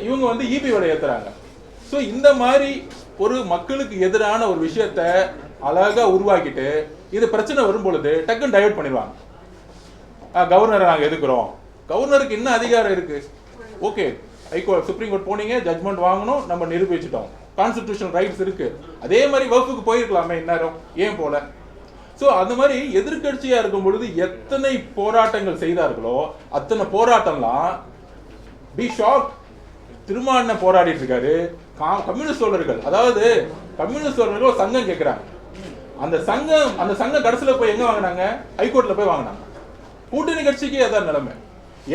இவங்க வந்து இபி விலை ஏத்துறாங்க. ஸோ இந்த மாதிரி ஒரு மக்களுக்கு எதிரான ஒரு விஷயத்த அழகா உருவாக்கிட்டு இது பிரச்சனை வரும் பொழுது டக்குன்னு டைவர்ட் பண்ணிடுவாங்க. கவர்னரை நாங்கள் எதுக்குறோம், கவர்னருக்கு என்ன அதிகாரம் இருக்கு? ஓகே, ஹைகோர்ட் சுப்ரீம் கோர்ட் போனீங்க, ஜட்மெண்ட் வாங்கணும், நம்ம நிரூபிச்சிட்டோம், கான்ஸ்டிடியூஷனல் ரைட்ஸ் இருக்கு. அதே மாதிரி வகுப்புக்கு போயிருக்கலாமே, இந்நேரம் ஏன் போல? ஸோ அந்த மாதிரி எதிர்கட்சியா இருக்கும் பொழுது எத்தனை போராட்டங்கள் செய்தார்களோ அத்தனை போராட்டம்லாம் பி ஷாக். திருமாவளவன் போராடிட்டு இருக்காரு, கம்யூனிஸ்ட் தோழர்கள், அதாவது கம்யூனிஸ்ட் தோழர்கள் சங்கம் கேட்கிறாங்க. அந்த சங்கம் கடைசியில் போய் எங்க வாங்கினாங்க? ஹைகோர்ட்ல போய் வாங்கினாங்க. கூட்டணி கட்சிக்கு அதான் நிலைமை.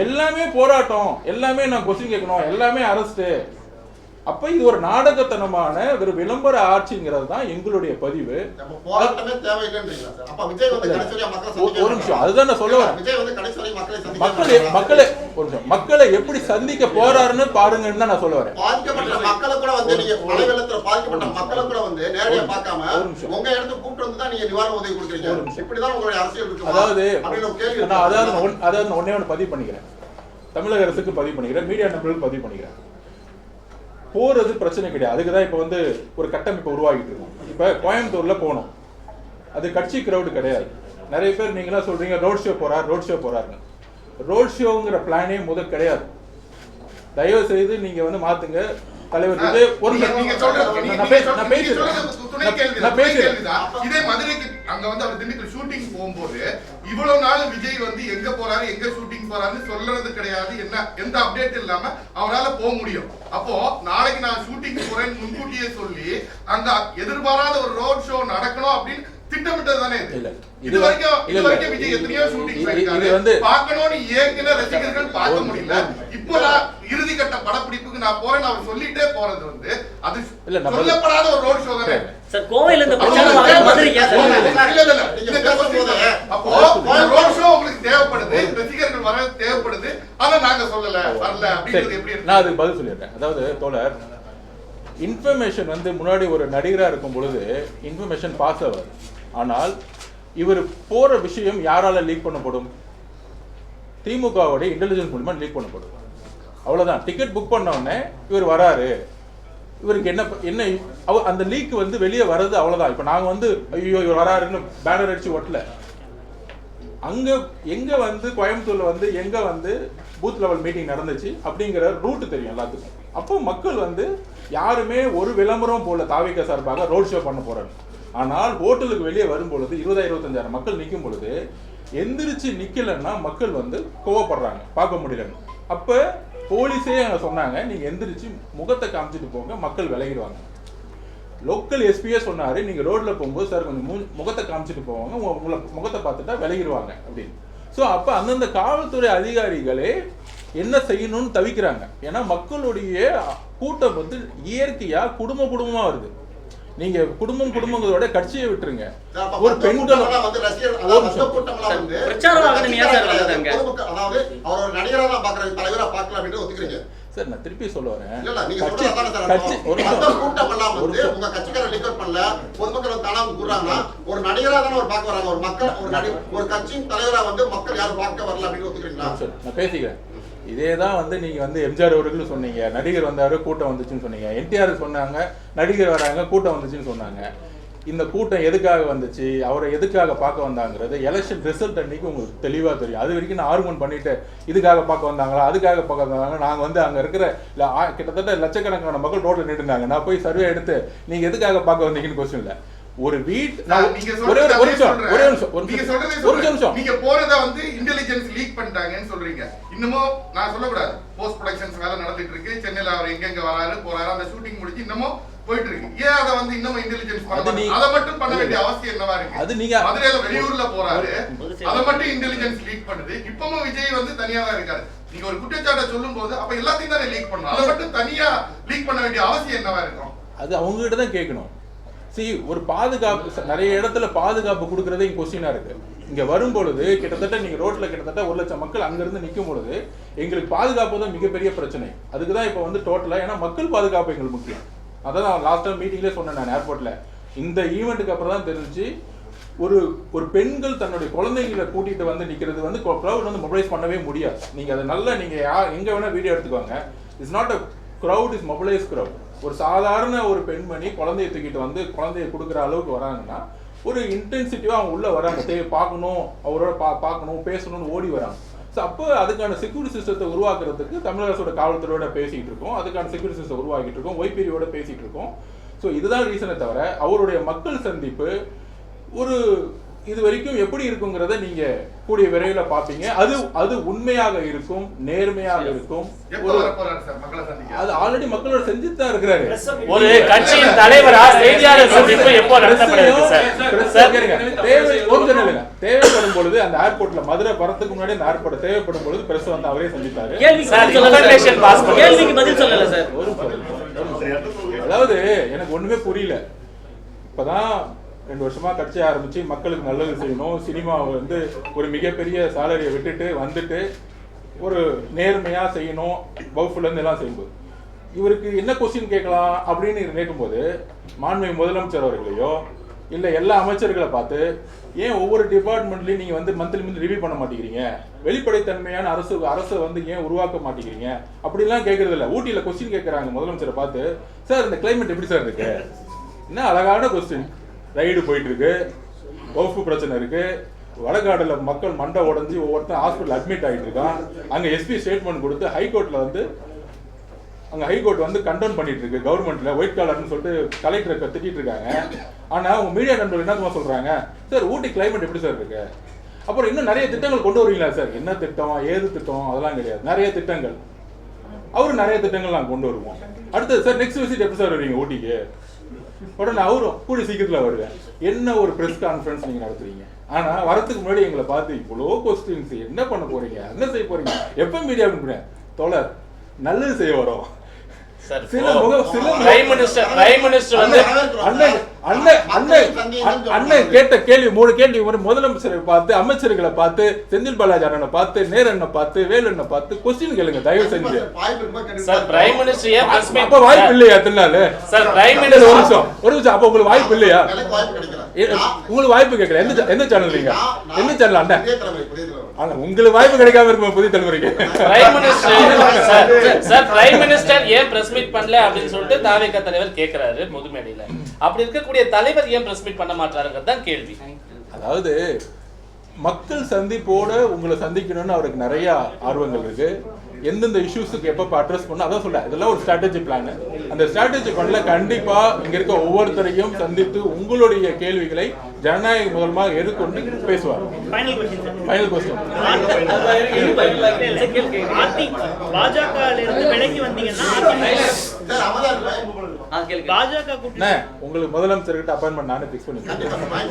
எல்லாமே போராட்டம், எல்லாமே நான் கொஸ்டின் கேட்கணும், எல்லாமே அரஸ்ட். அப்ப இது ஒரு நாடகத்தனமான ஒரு விளம்பர ஆட்சிங்கிறது தான் எங்களுடைய பதிவு. ஒரு நிமிஷம், அதுதான் நான் சொல்ல வரேன். மக்களை எப்படி சந்திக்க போறாருன்னு பாருங்கன்னு தான் நான் சொல்ல வரேன். அதாவது ஒன்னே ஒன்று பதிவு பண்ணிக்கிறேன், தமிழக அரசுக்கு பதிவு பண்ணிக்கிறேன், மீடியா நம்பர்களுக்கு பதிவு பண்ணிக்கிறேன். போறது பிரச்சனை கிடையாது. அதுக்கு தான் இப்போ வந்து ஒரு கட்டமைப்பு உருவாகிட்டு இருக்கும். இப்போ கோயம்புத்தூர்ல போனோம், அது கட்சி கிரௌடு கிடையாது. நிறைய பேர் நீங்களா சொல்றீங்க ரோட் ஷோ போறாருன்னு. ரோட் ஷோங்கிற பிளானே முதல் கிடையாது. தயவு செய்து நீங்க வந்து மாத்துங்க. தலைவர் இதே மதுரைக்கு அங்க வந்து அவர் திண்டுக்கல் ஷூட்டிங் போகும்போது இவ்வளவு நாள் விஜய் வந்து எங்க போறாரு, எங்க ஷூட்டிங் போறாருன்னு சொல்றது கிடையாது. என்ன எந்த அப்டேட் இல்லாம அவரால் போக முடியும். அப்போ நாளைக்கு நான் ஷூட்டிங் போறேன்னு முன்கூட்டியே சொல்லி அந்த எதிர்பாராத ஒரு ரோட் ஷோ நடக்கணும் அப்படின்னு திட்டமிட்டது தானே. இது வரைக்கும் விஜய் எத்தனையோ ஷூட்டிங் பார்க்கணும்னு ஏற்கனவே ரசிகர்கள் பார்க்க முடியல. இப்போ நான் இறுதி கட்ட படப்பிடிப்புக்கு நான் போறேன் அவர் சொல்லிட்டே போறது வந்து அது சொல்லப்படாத ஒரு ரோட் ஷோ தானே சார். கோவையில இந்த பிரச்சாரம் மதுரைக்கு அப்போ ரோட் ஷோ உங்களுக்கு தேவைப்படுது, ரசிகர்கள் வர தேவைப்படுது, ஆனா நாங்க சொல்லல வரல அப்படிங்கிறது எப்படி? நான் அதுக்கு பதில் சொல்லிடுறேன். அதாவது தோழர், இன்ஃபர்மேஷன் வந்து முன்னாடி ஒரு நடிகரா இருக்கும் பொழுது இன்ஃபர்மேஷன் பாஸ் ஆகாது. ஆனால் இவர் போற விஷயம் யாரால லீக் பண்ணப்படும்? திமுகவோட இன்டெலிஜென்ஸ் மூலமா லீக் பண்ணப்படும். அவ்வளவுதான். டிக்கெட் புக் பண்ண உடனே இவர் வராரு, இவருக்கு என்ன அந்த லீக் வந்து வெளியே வர்றது, அவ்வளவுதான். இப்ப நாங்க வந்து ஐயோ இவர் வராருன்னு பேனர் அடிச்சு ஒட்டல. அங்க எங்க வந்து கோயம்புத்தூர்ல வந்து எங்க வந்து பூத் லெவல் மீட்டிங் நடந்துச்சு அப்படிங்கிற ரூட் தெரியும் எல்லாத்துக்கும். அப்போ மக்கள் வந்து யாருமே ஒரு விளம்பரம் போல தாவிக சார்பாக ரோட் ஷோ பண்ண போறாங்க. ஆனால் ஹோட்டலுக்கு வெளியே வரும் பொழுது 20,000-25,000 மக்கள் நிற்கும் பொழுது எந்திரிச்சு நிக்கலன்னா மக்கள் வந்து கோவப்படுறாங்க, பார்க்க முடியலன்னு. அப்ப போலீஸே அங்க சொன்னாங்க, நீங்க எந்திரிச்சு முகத்தை காமிச்சிட்டு போங்க, மக்கள் விலகிடுவாங்க. லோக்கல் எஸ்பியே சொன்னாரு, நீங்க ரோட்ல போகும்போது சார் கொஞ்சம் முகத்தை காமிச்சிட்டு போவாங்க, உங்களை முகத்தை பார்த்துட்டா விலகிடுவாங்க அப்படின்னு. ஸோ அப்ப அந்தந்த காவல்துறை அதிகாரிகளே என்ன செய்யணும்னு தவிக்கிறாங்க. ஏன்னா மக்களுடைய கூட்டம் வந்து இயற்கையா குடும்பமா வருது. நீங்க குடும்பங்களோட கட்சியை விட்டுருங்க. ஒரு பெண்கள் சார், நான் திருப்பி சொல்ல வரேன். நான் பேசிக்கிறேன். இதேதான் வந்து நீங்க வந்து எம்ஜிஆர் அவர்கள் சொன்னீங்க, நடிகர் வந்தாரு கூட்டம் வந்துச்சுன்னு சொன்னீங்க. என்டிஆர் சொன்னாங்க நடிகர் வராங்க கூட்டம் வந்துச்சுன்னு சொன்னாங்க. இந்த கூட்டம் எதுக்காக வந்துச்சு, அவரை எதுக்காக பார்க்க வந்தாங்கிறது எலெக்ஷன் ரிசல்ட் அன்னைக்கு உங்களுக்கு தெளிவா தெரியும். அது வரைக்கும் நான் ஆர்குமெண்ட் பண்ணிட்டு இதுக்காக பார்க்க வந்தாங்களா அதுக்காக பார்க்க வந்தாங்க. நாங்க வந்து அங்க இருக்கிற கிட்டத்தட்ட லட்சக்கணக்கான மக்கள் ரோட்ல நின்றுந்தாங்க. நான் போய் சர்வே எடுத்து நீங்க எதுக்காக பார்க்க வந்தீங்கன்னு கொஸ்டின் இல்ல. ஒரு வீட் நீங்க போறத வந்து இன்டெலிஜென்ஸ் லீக் பண்ணிட்டாங்கன்னு சொல்றீங்க. இன்னமும் நான் சொல்லக்கூடாது, போஸ்ட் ப்ரொடக்ஷன்ஸ் வேலை நடந்துட்டு இருக்கு. சென்னையில அவர் எங்க வராரு போறாரு, அந்த ஷூட்டிங் முடிஞ்சு இன்னமும் போயிட்டு இருக்கு. ஏன் அதை வந்து இன்னமும் இன்டெலிஜென்ஸ் பண்ணணும்? அதை மட்டும் பண்ண வேண்டிய அவசியம் என்னவா இருக்கு? அது நீங்க மதுரையில வெளியூர்ல போறாரு, அதை மட்டும் இன்டெலிஜென்ஸ் லீக் பண்ணுது. இப்பவும் விஜய் வந்து தனியா தான் இருக்காரு. நீங்க ஒரு குற்றச்சாட்டை சொல்லும் போது அப்ப எல்லாத்தையும் தானே லீக் பண்ணணும். அதை மட்டும் தனியா லீக் பண்ண வேண்டிய அவசியம் என்னவா இருக்கும்? அது அவங்க கிட்ட தான் கேட்கணும். ஒரு பாதுகாப்பு, நிறைய இடத்துல பாதுகாப்பு கொடுக்கறதே கொஸ்டினா இருக்கு. இங்க வரும் பொழுது கிட்டத்தட்ட நீங்க ரோட்ல கிட்டத்தட்ட 1,00,000 மக்கள் அங்கிருந்து நிற்கும் பொழுது எங்களுக்கு பாதுகாப்பு தான் மிகப்பெரிய பிரச்சனை. அதுக்குதான் இப்ப வந்து டோட்டலா, ஏன்னா மக்கள் பாதுகாப்பு எங்களுக்கு முக்கியம். அதான் நான் லாஸ்ட் டைம் மீட்டிங்லேயே சொன்னேன். நான் ஏர்போர்ட்ல இந்த ஈவெண்ட்டுக்கு அப்புறம் தான் தெரிஞ்சு ஒரு பெண்கள் தன்னுடைய குழந்தைகளை கூட்டிட்டு வந்து நிக்கிறது வந்து கிரௌட் வந்து மொபைலைஸ் பண்ணவே முடியாது. நீங்க அதை நல்லா நீங்க எங்க வேணா வீடியோ எடுத்துக்கோங்க. It's not a crowd, is mobilise crowd. ஒரு சாதாரண ஒரு பெண்மணி குழந்தைய தூக்கிட்டு வந்து குழந்தைய கொடுக்குற அளவுக்கு வராங்கன்னா ஒரு இன்டென்சிட்டிவா அவங்க உள்ள வராங்க, பார்க்கணும், அவரோட பார்க்கணும், பேசணும்னு ஓடி வராங்க. ஸோ அப்போ அதுக்கான செக்யூரிட்டி சிஸ்டத்தை உருவாக்குறதுக்கு தமிழக அரசோட காவல்துறையோட பேசிகிட்டு இருக்கோம், அதுக்கான செக்யூரிட்டி சிஸ்டம் உருவாக்கிட்டு இருக்கோம், ஒய்பிரியோட பேசிகிட்டு இருக்கோம். ஸோ இதுதான் ரீசனை தவிர அவருடைய மக்கள் சந்திப்பு ஒரு இது வரைக்கும் எப்படி இருக்குங்கிறத நீங்க கூடிய விரைவில் பார்ப்பீங்க. அது உண்மையாக இருக்கும், நேர்மையாக இருக்கும். அது ஆல்ரெடி மக்களோட செஞ்சுட்டு தான் இருக்கிறாரு. ஒரு கட்சியின் தலைவரா செய்தியாளர் சந்திப்பு எப்போ நடத்தப்படுது சார்? தேவைப்படும் பொழுது அந்த ஏர்போர்ட்ல மதுரை வரதுக்கு முன்னாடி அந்த ஏர்போர்ட் தேவைப்படும் பொழுது பிரஸ் வந்து அவரே சந்தித்தாரு. கேள்விக்கு பதில் சொல்லல சார். அதாவது எனக்கு ஒண்ணுமே புரியல. இப்பதான் 2 வருஷமா கட்சி ஆரம்பிச்சு மக்களுக்கு நல்லது செய்யணும், சினிமாவை வந்து ஒரு மிகப்பெரிய சாலரியை விட்டுட்டு வந்துட்டு ஒரு நேர்மையா செய்யணும், பவுஃபுல்ல இருந்து எல்லாம் செய்யும்போது இவருக்கு என்ன கொஸ்டின் கேட்கலாம் அப்படின்னு நினைக்கும்போது மாண்புமிகு முதலமைச்சர் அவர்களையோ இல்ல எல்லா அமைச்சர்களை பார்த்து ஏன் ஒவ்வொரு டிபார்ட்மெண்ட்லயும் நீங்க வந்து மந்த்லி ரிவ்யூ பண்ண மாட்டேங்கிறீங்க, வெளிப்படைத்தன்மையான அரசை வந்து ஏன் உருவாக்க மாட்டேங்கிறீங்க அப்படிலாம் கேட்கறது இல்லை. ஊட்டியில கொஸ்டின் கேட்கறாங்க முதலமைச்சரை பார்த்து, சார் இந்த கிளைமேட் எப்படி சார் இருக்கு? என்ன அழகான கொஸ்டின். ரைடு போயிட்டு இருக்கு, பவுஃபு பிரச்சனை இருக்கு, வடகாடுல மக்கள் மண்டை உடஞ்சி ஒவ்வொருத்தரும் ஹாஸ்பிட்டல் அட்மிட் ஆகிட்டு இருக்கான். அங்க எஸ்பி ஸ்டேட்மெண்ட் கொடுத்து ஹைகோர்ட்ல வந்து அங்க ஹைகோர்ட் வந்து கண்டெம் பண்ணிட்டு இருக்கு கவர்மெண்ட்ல ஒயிட் காலர்னு சொல்லிட்டு கலெக்டரை திட்டிட்டு இருக்காங்க. ஆனா அவங்க மீடியா நண்பர்கள் என்ன சொல்றாங்க, சார் ஊட்டி கிளைமேட் எப்படி சார் இருக்கு? அப்புறம் இன்னும் நிறைய திட்டங்கள் கொண்டு வருவீங்களா சார்? என்ன திட்டம், ஏது திட்டம், அதெல்லாம் கிடையாது. நிறைய திட்டங்கள், அவரும் நிறைய திட்டங்கள் நாங்கள் கொண்டு வருவோம். அடுத்தது சார் நெக்ஸ்ட் விசிட் எப்படி சார் வருவீங்க ஊட்டிக்கு? உடனே அவரும் கூடி சீக்கிரத்தில் வருவேன். என்ன ஒரு ப்ரெஸ் கான்ஃபரன்ஸ் நீங்கள் நடத்துறீங்க? ஆனால் வரத்துக்கு முன்னாடி எங்களை பார்த்து இவ்வளோ கொஸ்டின்ஸ், என்ன பண்ண போறீங்க, என்ன செய்ய போறீங்க, எப்போ மீடியா பண்ணுறேன் தோழர், நல்லது செய்ய வரோம். கேட்ட கேள்வி 3 கேள்வி முதலமைச்சரை பார்த்து, அமைச்சர்களை பார்த்து, செந்தில் பாலாஜி அண்ணனை பார்த்து, நேரண்ணை பார்த்து, வேலுண்ணை பார்த்து கொஸ்டின் கேளுங்க தயவு செஞ்சு. அப்ப வாய்ப்பு இல்லையா திருநாள்? ஒரு நிமிஷம் அப்ப உங்களுக்கு வாய்ப்பு இல்லையா? உங்களுக்கு வாய்ப்பு கேட்கல. எந்த சேனல் நீங்க? எந்த சேனல் அண்ணன்? உங்களுக்கு வாய்ப்பு கிடைக்காம இருக்கும் புதிய தலைமுறைக்கு. பிரைம் மினிஸ்டர் ஏன் பிரஸ் மீட் பண்ணல அப்படின்னு சொல்லிட்டு தாவேகா தலைவர் கேக்குறாரு பொதுமேடையில. அப்படி இருக்கக்கூடிய தலைவர் ஏன் பிரஸ் மீட் பண்ண மாட்டாருங்கிறது தான் கேள்வி. அதாவது மக்கள் சந்திப்போட உங்களை சந்திக்கணும்னு அவருக்கு நிறைய ஆர்வங்கள் இருக்கு. எந்தெந்த இஷ்யூஸுக்கு எப்போ அட்ரஸ் பண்ணணும் அதான் சொல்ல, இதெல்லாம் ஒரு ஸ்ட்ராட்டஜி பிளான். அந்த ஸ்ட்ராட்டஜி பிளான்ல கண்டிப்பா இங்க இருக்க ஒவ்வொருத்தரையும் சந்தித்து உங்களுடைய கேள்விகளை ஜனநாயக மூலமாக எதிர்கொண்டு பேசுவார். ஃபைனல் क्वेश्चन உங்களுக்கு முதலமைச்சர்கிட்ட அப்பாயின்மெண்ட் நானே ஃபிக்ஸ் பண்ணிருக்கேன்.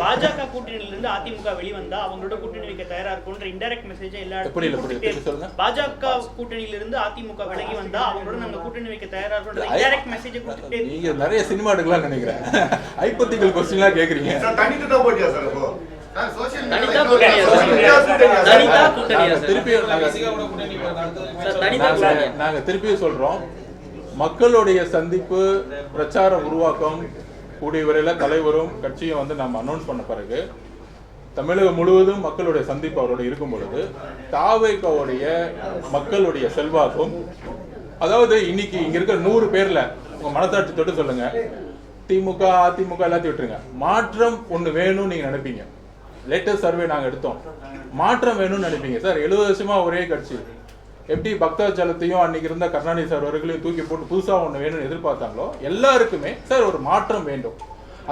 பாஜக கூட்டணியிலிருந்து அதிமுக வெளிவந்தா அவங்களோட கூட்டணி வைக்க தயாரா இருக்குன்ற இன்டைரக்ட் மெசேஜ் எல்லா இடத்துலயும் சொல்லுங்க. பாஜக கூட்டணியிலிருந்து அதிமுக விலகி வந்தா அவங்களோட நம்ம கூட்டணி வைக்க தயாரா இருக்குன்ற இன்டைரக்ட் மெசேஜ் கொடுத்துட்டே நீங்க நிறைய சினிமா எடுக்கலாம் நினைக்கிறேன். ஹைபோதெட்டிக்கல் क्वेश्चன்லாம் கேக்குறீங்க. சார் தனித்து தான் போடியா சார்? இப்போ சார் சோஷியல் தனிதா கூட்டணியா சார்? திருப்பி நாங்க திருப்பி சொல்றோம், மக்களுடைய சந்திப்பு, பிரச்சார உருவாக்கம் கூடிய வரையில் தலைவரும் கட்சியும் வந்து நம்ம அனௌன்ஸ் பண்ண பிறகு தமிழகம் முழுவதும் மக்களுடைய சந்திப்பு அவரோட இருக்கும் பொழுது தாவேகாவுடைய மக்களுடைய செல்வாக்கும், அதாவது இன்னைக்கு இங்க இருக்க 100 பேர்ல உங்க மனசாட்சி தொட்டு சொல்லுங்க, திமுக அதிமுக எல்லாத்தையும் விட்டுருங்க, மாற்றம் ஒண்ணு வேணும்னு நீங்க நினைப்பீங்க. லேட்டஸ்ட் சர்வே நாங்க எடுத்தோம், மாற்றம் வேணும்னு நினைப்பீங்க. சார் 70 வருஷமா ஒரே கட்சி, எப்படி பக்தாச்சலத்தையும் அன்னைக்கு இருந்த கருணாநிதி சார் அவர்களையும் தூக்கி போட்டு புதுசா ஒண்ணு வேணும்னு எதிர்பார்த்தாங்களோ எல்லாருக்குமே சார் ஒரு மாற்றம் வேண்டும்.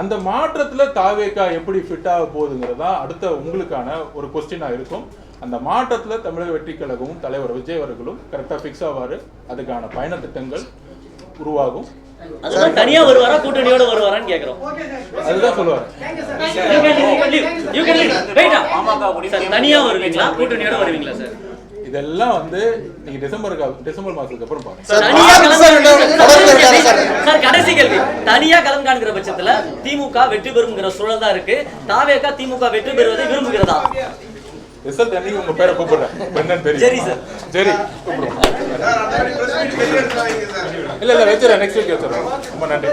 அந்த மாற்றத்துல தாவேகா எப்படி ஃபிட் ஆக போகுதுங்கிறதா அடுத்த உங்களுக்கான ஒரு கொஸ்டினா இருக்கும். அந்த மாற்றத்துல தமிழக வெற்றி கழகமும் தலைவர் விஜய் அவர்களும் கரெக்டா ஃபிக்ஸ் ஆவாரு. அதுக்கான பயண திட்டங்கள் உருவாகும். அதுதான் தனியா வருவாரா கூட்டணியோட வருவாரான்னு கேக்குறோம். அதுதான் சொல்லுவாரு. தனியா வருவீங்களா கூட்டணியோட வருவீங்களா சார்? இதெல்லாம் வந்து நீங்க டிசம்பர் மாசத்துக்கு அப்புறம் பாருங்க. சார் கடைசி கேள்வி, தனியா களம் காண்கிற பட்சத்துல திமுக வெற்றி பெறும்ங்கிற சூழல் தான் இருக்கு. தாவேகா திமுக வெற்றி பெறுவதை விரும்புகிறதா? ரிசல்ட் அன்னைக்கு உங்க பேரை கூப்பிடுறேன். என்னன்னு தெரியும். சரி சார், சரி கூப்பிடுறோம். இல்ல வச்சுறேன், நெக்ஸ்ட் வீக் வச்சுறேன். ரொம்ப நன்றி.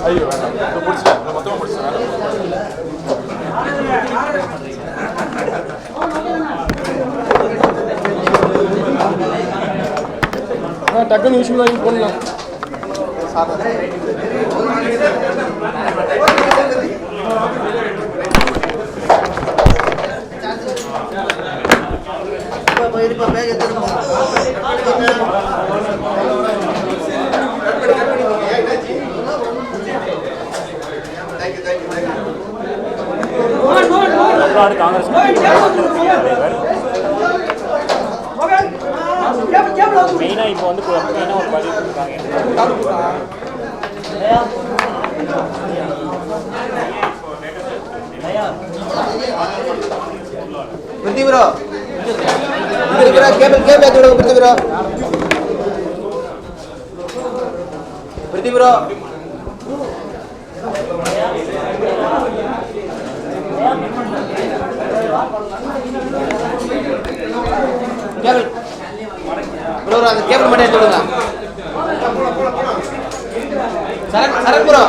ஐயோ முடிச்சிட்டேன் மொத்தமாக முடிச்சிட்டேன். டக்குன்னு விஷயம் வாங்கி போடலாம். காங்கிரஸ் மெயினாக இப்போ வந்து மெயினாக ஒரு பதிவு கொடுத்துருக்காங்க. Preeti bro cable cable Preeti bro Preeti bro cable bro அந்த கேபிள் மட்டும் எடுத்து விடுங்க. சரண் ப்ரோ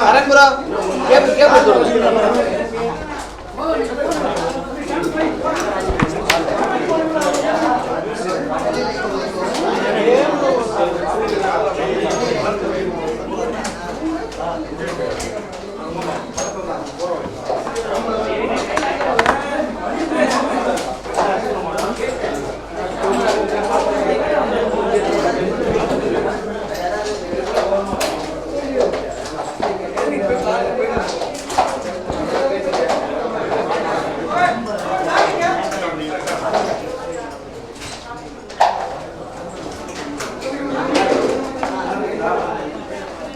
சரண் ப்ரோ கேபிள் கேபிள் எடுத்து விடுங்க.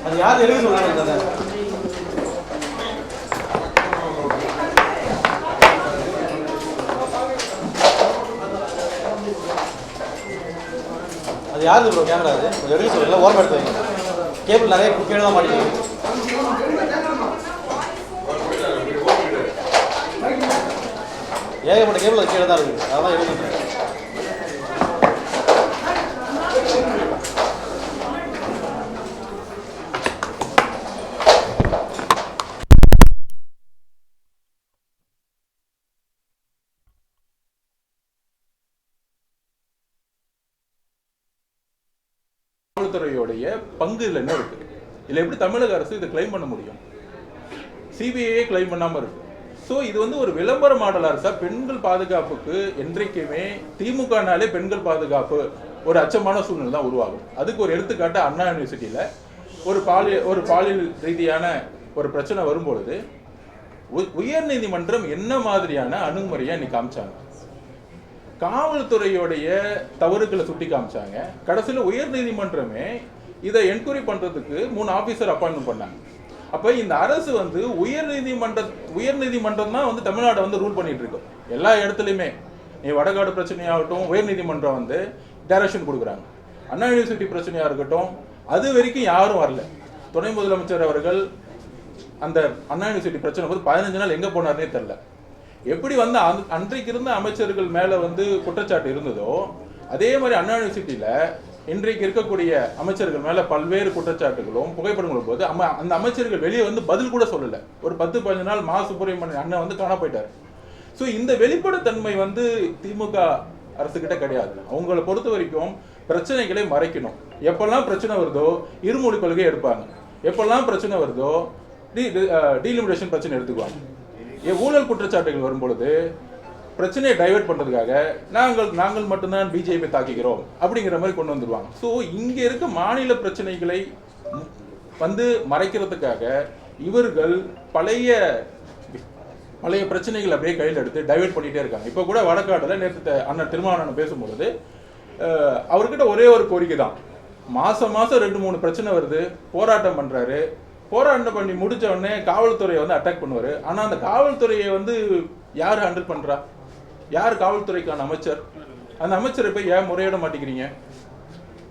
அது யார் எழுதி சொல்றாங்க? அது யாரு ப்ரோ கேமரா? அது கொஞ்சம் எழுதி சொல்லுங்க, ஓரம் எடுத்து வைங்க. கேபிள் நிறைய கீழே தான் மாட்டேங்குது. ஏகப்பட்ட கேபிள் கீழே தான் இருக்குது, அதான் எழுதுறேன். காவல்துறையோடைய பங்கு இதில் என்ன இருக்கு? இதில் எப்படி தமிழக அரசு இதை கிளைம் பண்ண முடியும்? சிபிஐயே கிளைம் பண்ணாமல் இருக்கு. ஸோ இது வந்து ஒரு விளம்பர மாடல் அரசா? பெண்கள் பாதுகாப்புக்கு என்றைக்குமே திமுகனாலே பெண்கள் பாதுகாப்பு ஒரு அச்சமான சூழ்நிலை தான் உருவாகும். அதுக்கு ஒரு எடுத்துக்காட்டு அண்ணா யூனிவர்சிட்டியில் ஒரு பாலியல் ரீதியான ஒரு பிரச்சனை வரும்பொழுது உயர் நீதிமன்றம் என்ன மாதிரியான அணுகுமுறையை இன்னைக்கு காமிச்சாங்க? காவல்துறையோடைய தவறுகளை சுட்டி காமிச்சாங்க. கடைசியில் உயர் நீதிமன்றமே இதை என்கொயரி பண்றதுக்கு 3 ஆபீசர் அப்பாயின்மெண்ட் பண்ணாங்க. அப்ப இந்த அரசு வந்து உயர் நீதிமன்றம் தான் வந்து தமிழ்நாட்டை வந்து ரூல் பண்ணிட்டு இருக்கு. எல்லா இடத்துலையுமே நீ வடகாடு பிரச்சனையாகட்டும் உயர் நீதிமன்றம் வந்து டைரக்ஷன் கொடுக்குறாங்க. அண்ணா யூனிவர்சிட்டி பிரச்சனையா இருக்கட்டும் அது வரைக்கும் யாரும் வரல. துணை முதலமைச்சர் அவர்கள் அந்த அண்ணா யூனிவர்சிட்டி பிரச்சனை போது 15 நாள் எங்க போனார்னே தெரியல. எப்படி வந்து அன்றைக்கு இருந்த அமைச்சர்கள் மேல வந்து குற்றச்சாட்டு இருந்ததோ அதே மாதிரி அண்ணா யூனிவர்சிட்டியில இன்றைக்கு இருக்கக்கூடிய அமைச்சர்கள் மேல பல்வேறு குற்றச்சாட்டுகளும் புகைப்படங்களும் போது அந்த அமைச்சர்கள் வெளியே வந்து பதில் கூட சொல்லல. ஒரு 10-15 நாள் மா சுப்பிரமணியன் அண்ணன் வந்து காண போயிட்டாரு. ஸோ இந்த வெளிப்படைத்தன்மை வந்து திமுக அரசுகிட்ட கிடையாது. அவங்களை பொறுத்த வரைக்கும் பிரச்சனைகளை மறைக்கணும். எப்பெல்லாம் பிரச்சனை வருதோ இருமொழி கொள்கை எடுப்பாங்க. எப்பெல்லாம் பிரச்சனை வருதோ டீலிமிடேஷன் பிரச்சனை எடுத்துக்குவாங்க. ஊழல் குற்றச்சாட்டுகள் வரும்பொழுது பிரச்சனையை டைவர்ட் பண்றதுக்காக நாங்கள் மட்டும்தான் பிஜேபி தாக்கிக்கிறோம் அப்படிங்கிற மாதிரி கொண்டு வந்துடுவாங்க. ஸோ இங்க இருக்க மாநில பிரச்சனைகளை வந்து மறைக்கிறதுக்காக இவர்கள் பழைய பிரச்சனைகள் அப்படியே கையில் எடுத்து டைவர்ட் பண்ணிட்டே இருக்காங்க. இப்போ கூட வடக்காடுல நேற்று அண்ணன் திருமாவளவன் பேசும்பொழுது அவர்கிட்ட ஒரே ஒரு கோரிக்கை தான். மாசம் 2-3 பிரச்சனை வருது, போராட்டம் பண்றாரு. போராட்டம் பண்ணி முடிச்ச உடனே காவல்துறையை வந்து அட்டாக் பண்ணுவாரு. ஆனா அந்த காவல்துறையை வந்து யார் ஹேண்டில் பண்றா? யார் காவல்துறைக்கான அமைச்சர்? அந்த அமைச்சரை போய் ஏன் முறையிட மாட்டேங்கிறீங்க?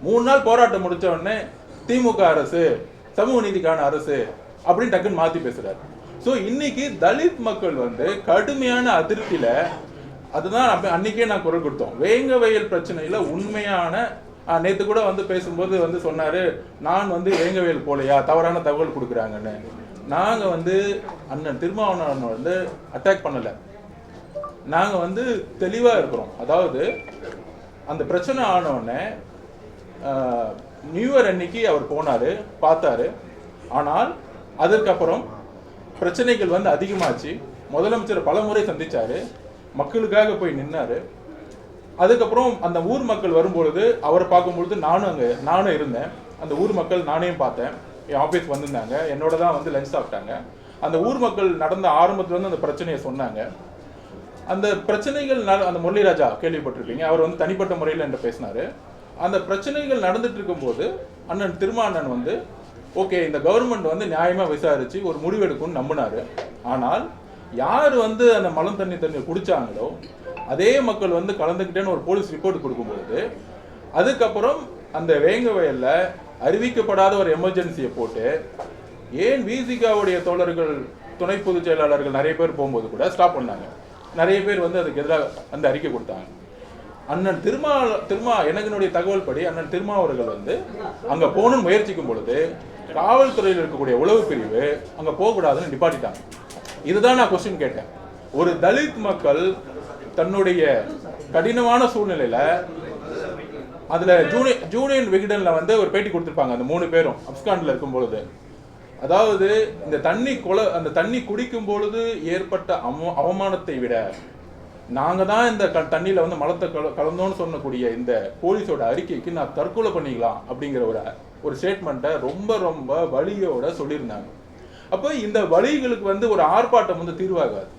3 நாள் போராட்டம் முடிச்ச உடனே திமுக அரசு சமூக நீதிக்கான அரசு அப்படின்னு டக்குன்னு மாத்தி பேசுறாரு. ஸோ இன்னைக்கு தலித் மக்கள் வந்து கடுமையான அதிருப்தியில, அதுதான் அன்னைக்கே நான் குரல் கொடுத்தோம். வேங்க வயல் பிரச்சனையில உண்மையான நேற்று கூட வந்து பேசும்போது வந்து சொன்னாரு, நான் வந்து வேங்க வயல் போலையா, தவறான தகவல் கொடுக்குறாங்கன்னு. நாங்க வந்து அண்ணன் திருமாவளவன் வந்து அட்டாக் பண்ணல, நாங்க வந்து தெளிவா இருக்கிறோம். அதாவது அந்த பிரச்சனை ஆனவுடனே நியூ இயர் அன்னைக்கு அவர் போனாரு, பார்த்தாரு. ஆனால் அதற்கப்புறம் பிரச்சனைகள் வந்து அதிகமாச்சு. முதலமைச்சர் பல முறை சந்திச்சாரு, மக்களுக்காக போய் நின்னாரு. அதுக்கப்புறம் அந்த ஊர் மக்கள் வரும்பொழுது அவரை பார்க்கும்பொழுது நானும் இருந்தேன். அந்த ஊர் மக்கள் நானேயும் பார்த்தேன். என் ஆஃபீஸ் வந்திருந்தாங்க, என்னோட தான் வந்து லஞ்ச் சாப்பிட்டாங்க. அந்த ஊர் மக்கள் நடந்த ஆரம்பத்துல வந்து அந்த பிரச்சனையை சொன்னாங்க. அந்த பிரச்சனைகள் அந்த முரளிராஜா கேள்விப்பட்டிருப்பீங்க, அவர் வந்து தனிப்பட்ட முறையில் என்கிட்ட பேசினாரு. அந்த பிரச்சனைகள் நடந்துட்டு இருக்கும்போது அண்ணன் திருமாவளவன் வந்து ஓகே, இந்த கவர்மெண்ட் வந்து நியாயமா விசாரிச்சு ஒரு முடிவெடுக்கும்னு நம்பினாரு. ஆனால் யார் வந்து அந்த மலம் தண்ணி குடிச்சாங்களோ அதே மக்கள் வந்து கலந்துக்கிட்டேன்னு ஒரு போலீஸ் ரிப்போர்ட் கொடுக்கும்போது, அதுக்கப்புறம் அந்த வேங்க வயல்ல அறிவிக்கப்படாத ஒரு எமர்ஜென்சியை போட்டு, ஏன் விசிகாவுடைய தோழர்கள் துணை பொதுச் செயலாளர்கள் நிறைய பேர் போகும்போது கூட ஸ்டாப் பண்ணாங்க. நிறைய பேர் வந்து அதுக்கு எதிராக அந்த அறிக்கை கொடுத்தாங்க. அண்ணன் எனக்குடைய தகவல் படி அண்ணன் திருமாவர்கள் வந்து அங்க போகணும்னு முயற்சிக்கும் பொழுது காவல்துறையில் இருக்கக்கூடிய உளவு பிரிவு அங்க போகக்கூடாதுன்னு நிப்பாட்டிட்டாங்க. இதுதான் நான் கொஸ்டின் கேட்டேன். ஒரு தலித் மக்கள் தன்னுடைய கடினமான சூழ்நிலையில அதுல ஜூனியர் விகடன்ல வந்து ஒரு பேட்டி கொடுத்திருப்பாங்க. அந்த 3 பேரும் அப்ஸ்காண்ட்ல இருக்கும் பொழுது, அதாவது இந்த அந்த தண்ணி குடிக்கும் பொழுது ஏற்பட்ட அவமானத்தை விட நாங்க தான் இந்த தண்ணியில வந்து மலத்தை கலந்தோன்னு சொல்லக்கூடிய இந்த போலீஸோட அறிக்கைக்கு நான் தற்கொலை பண்ணிக்கலாம் அப்படிங்கிற ஒரு ஸ்டேட்மெண்ட்டை ரொம்ப ரொம்ப வலியோட சொல்லியிருந்தாங்க. அப்போ இந்த வலிகளுக்கு வந்து ஒரு ஆர்ப்பாட்டம் வந்து தீர்வாகாது.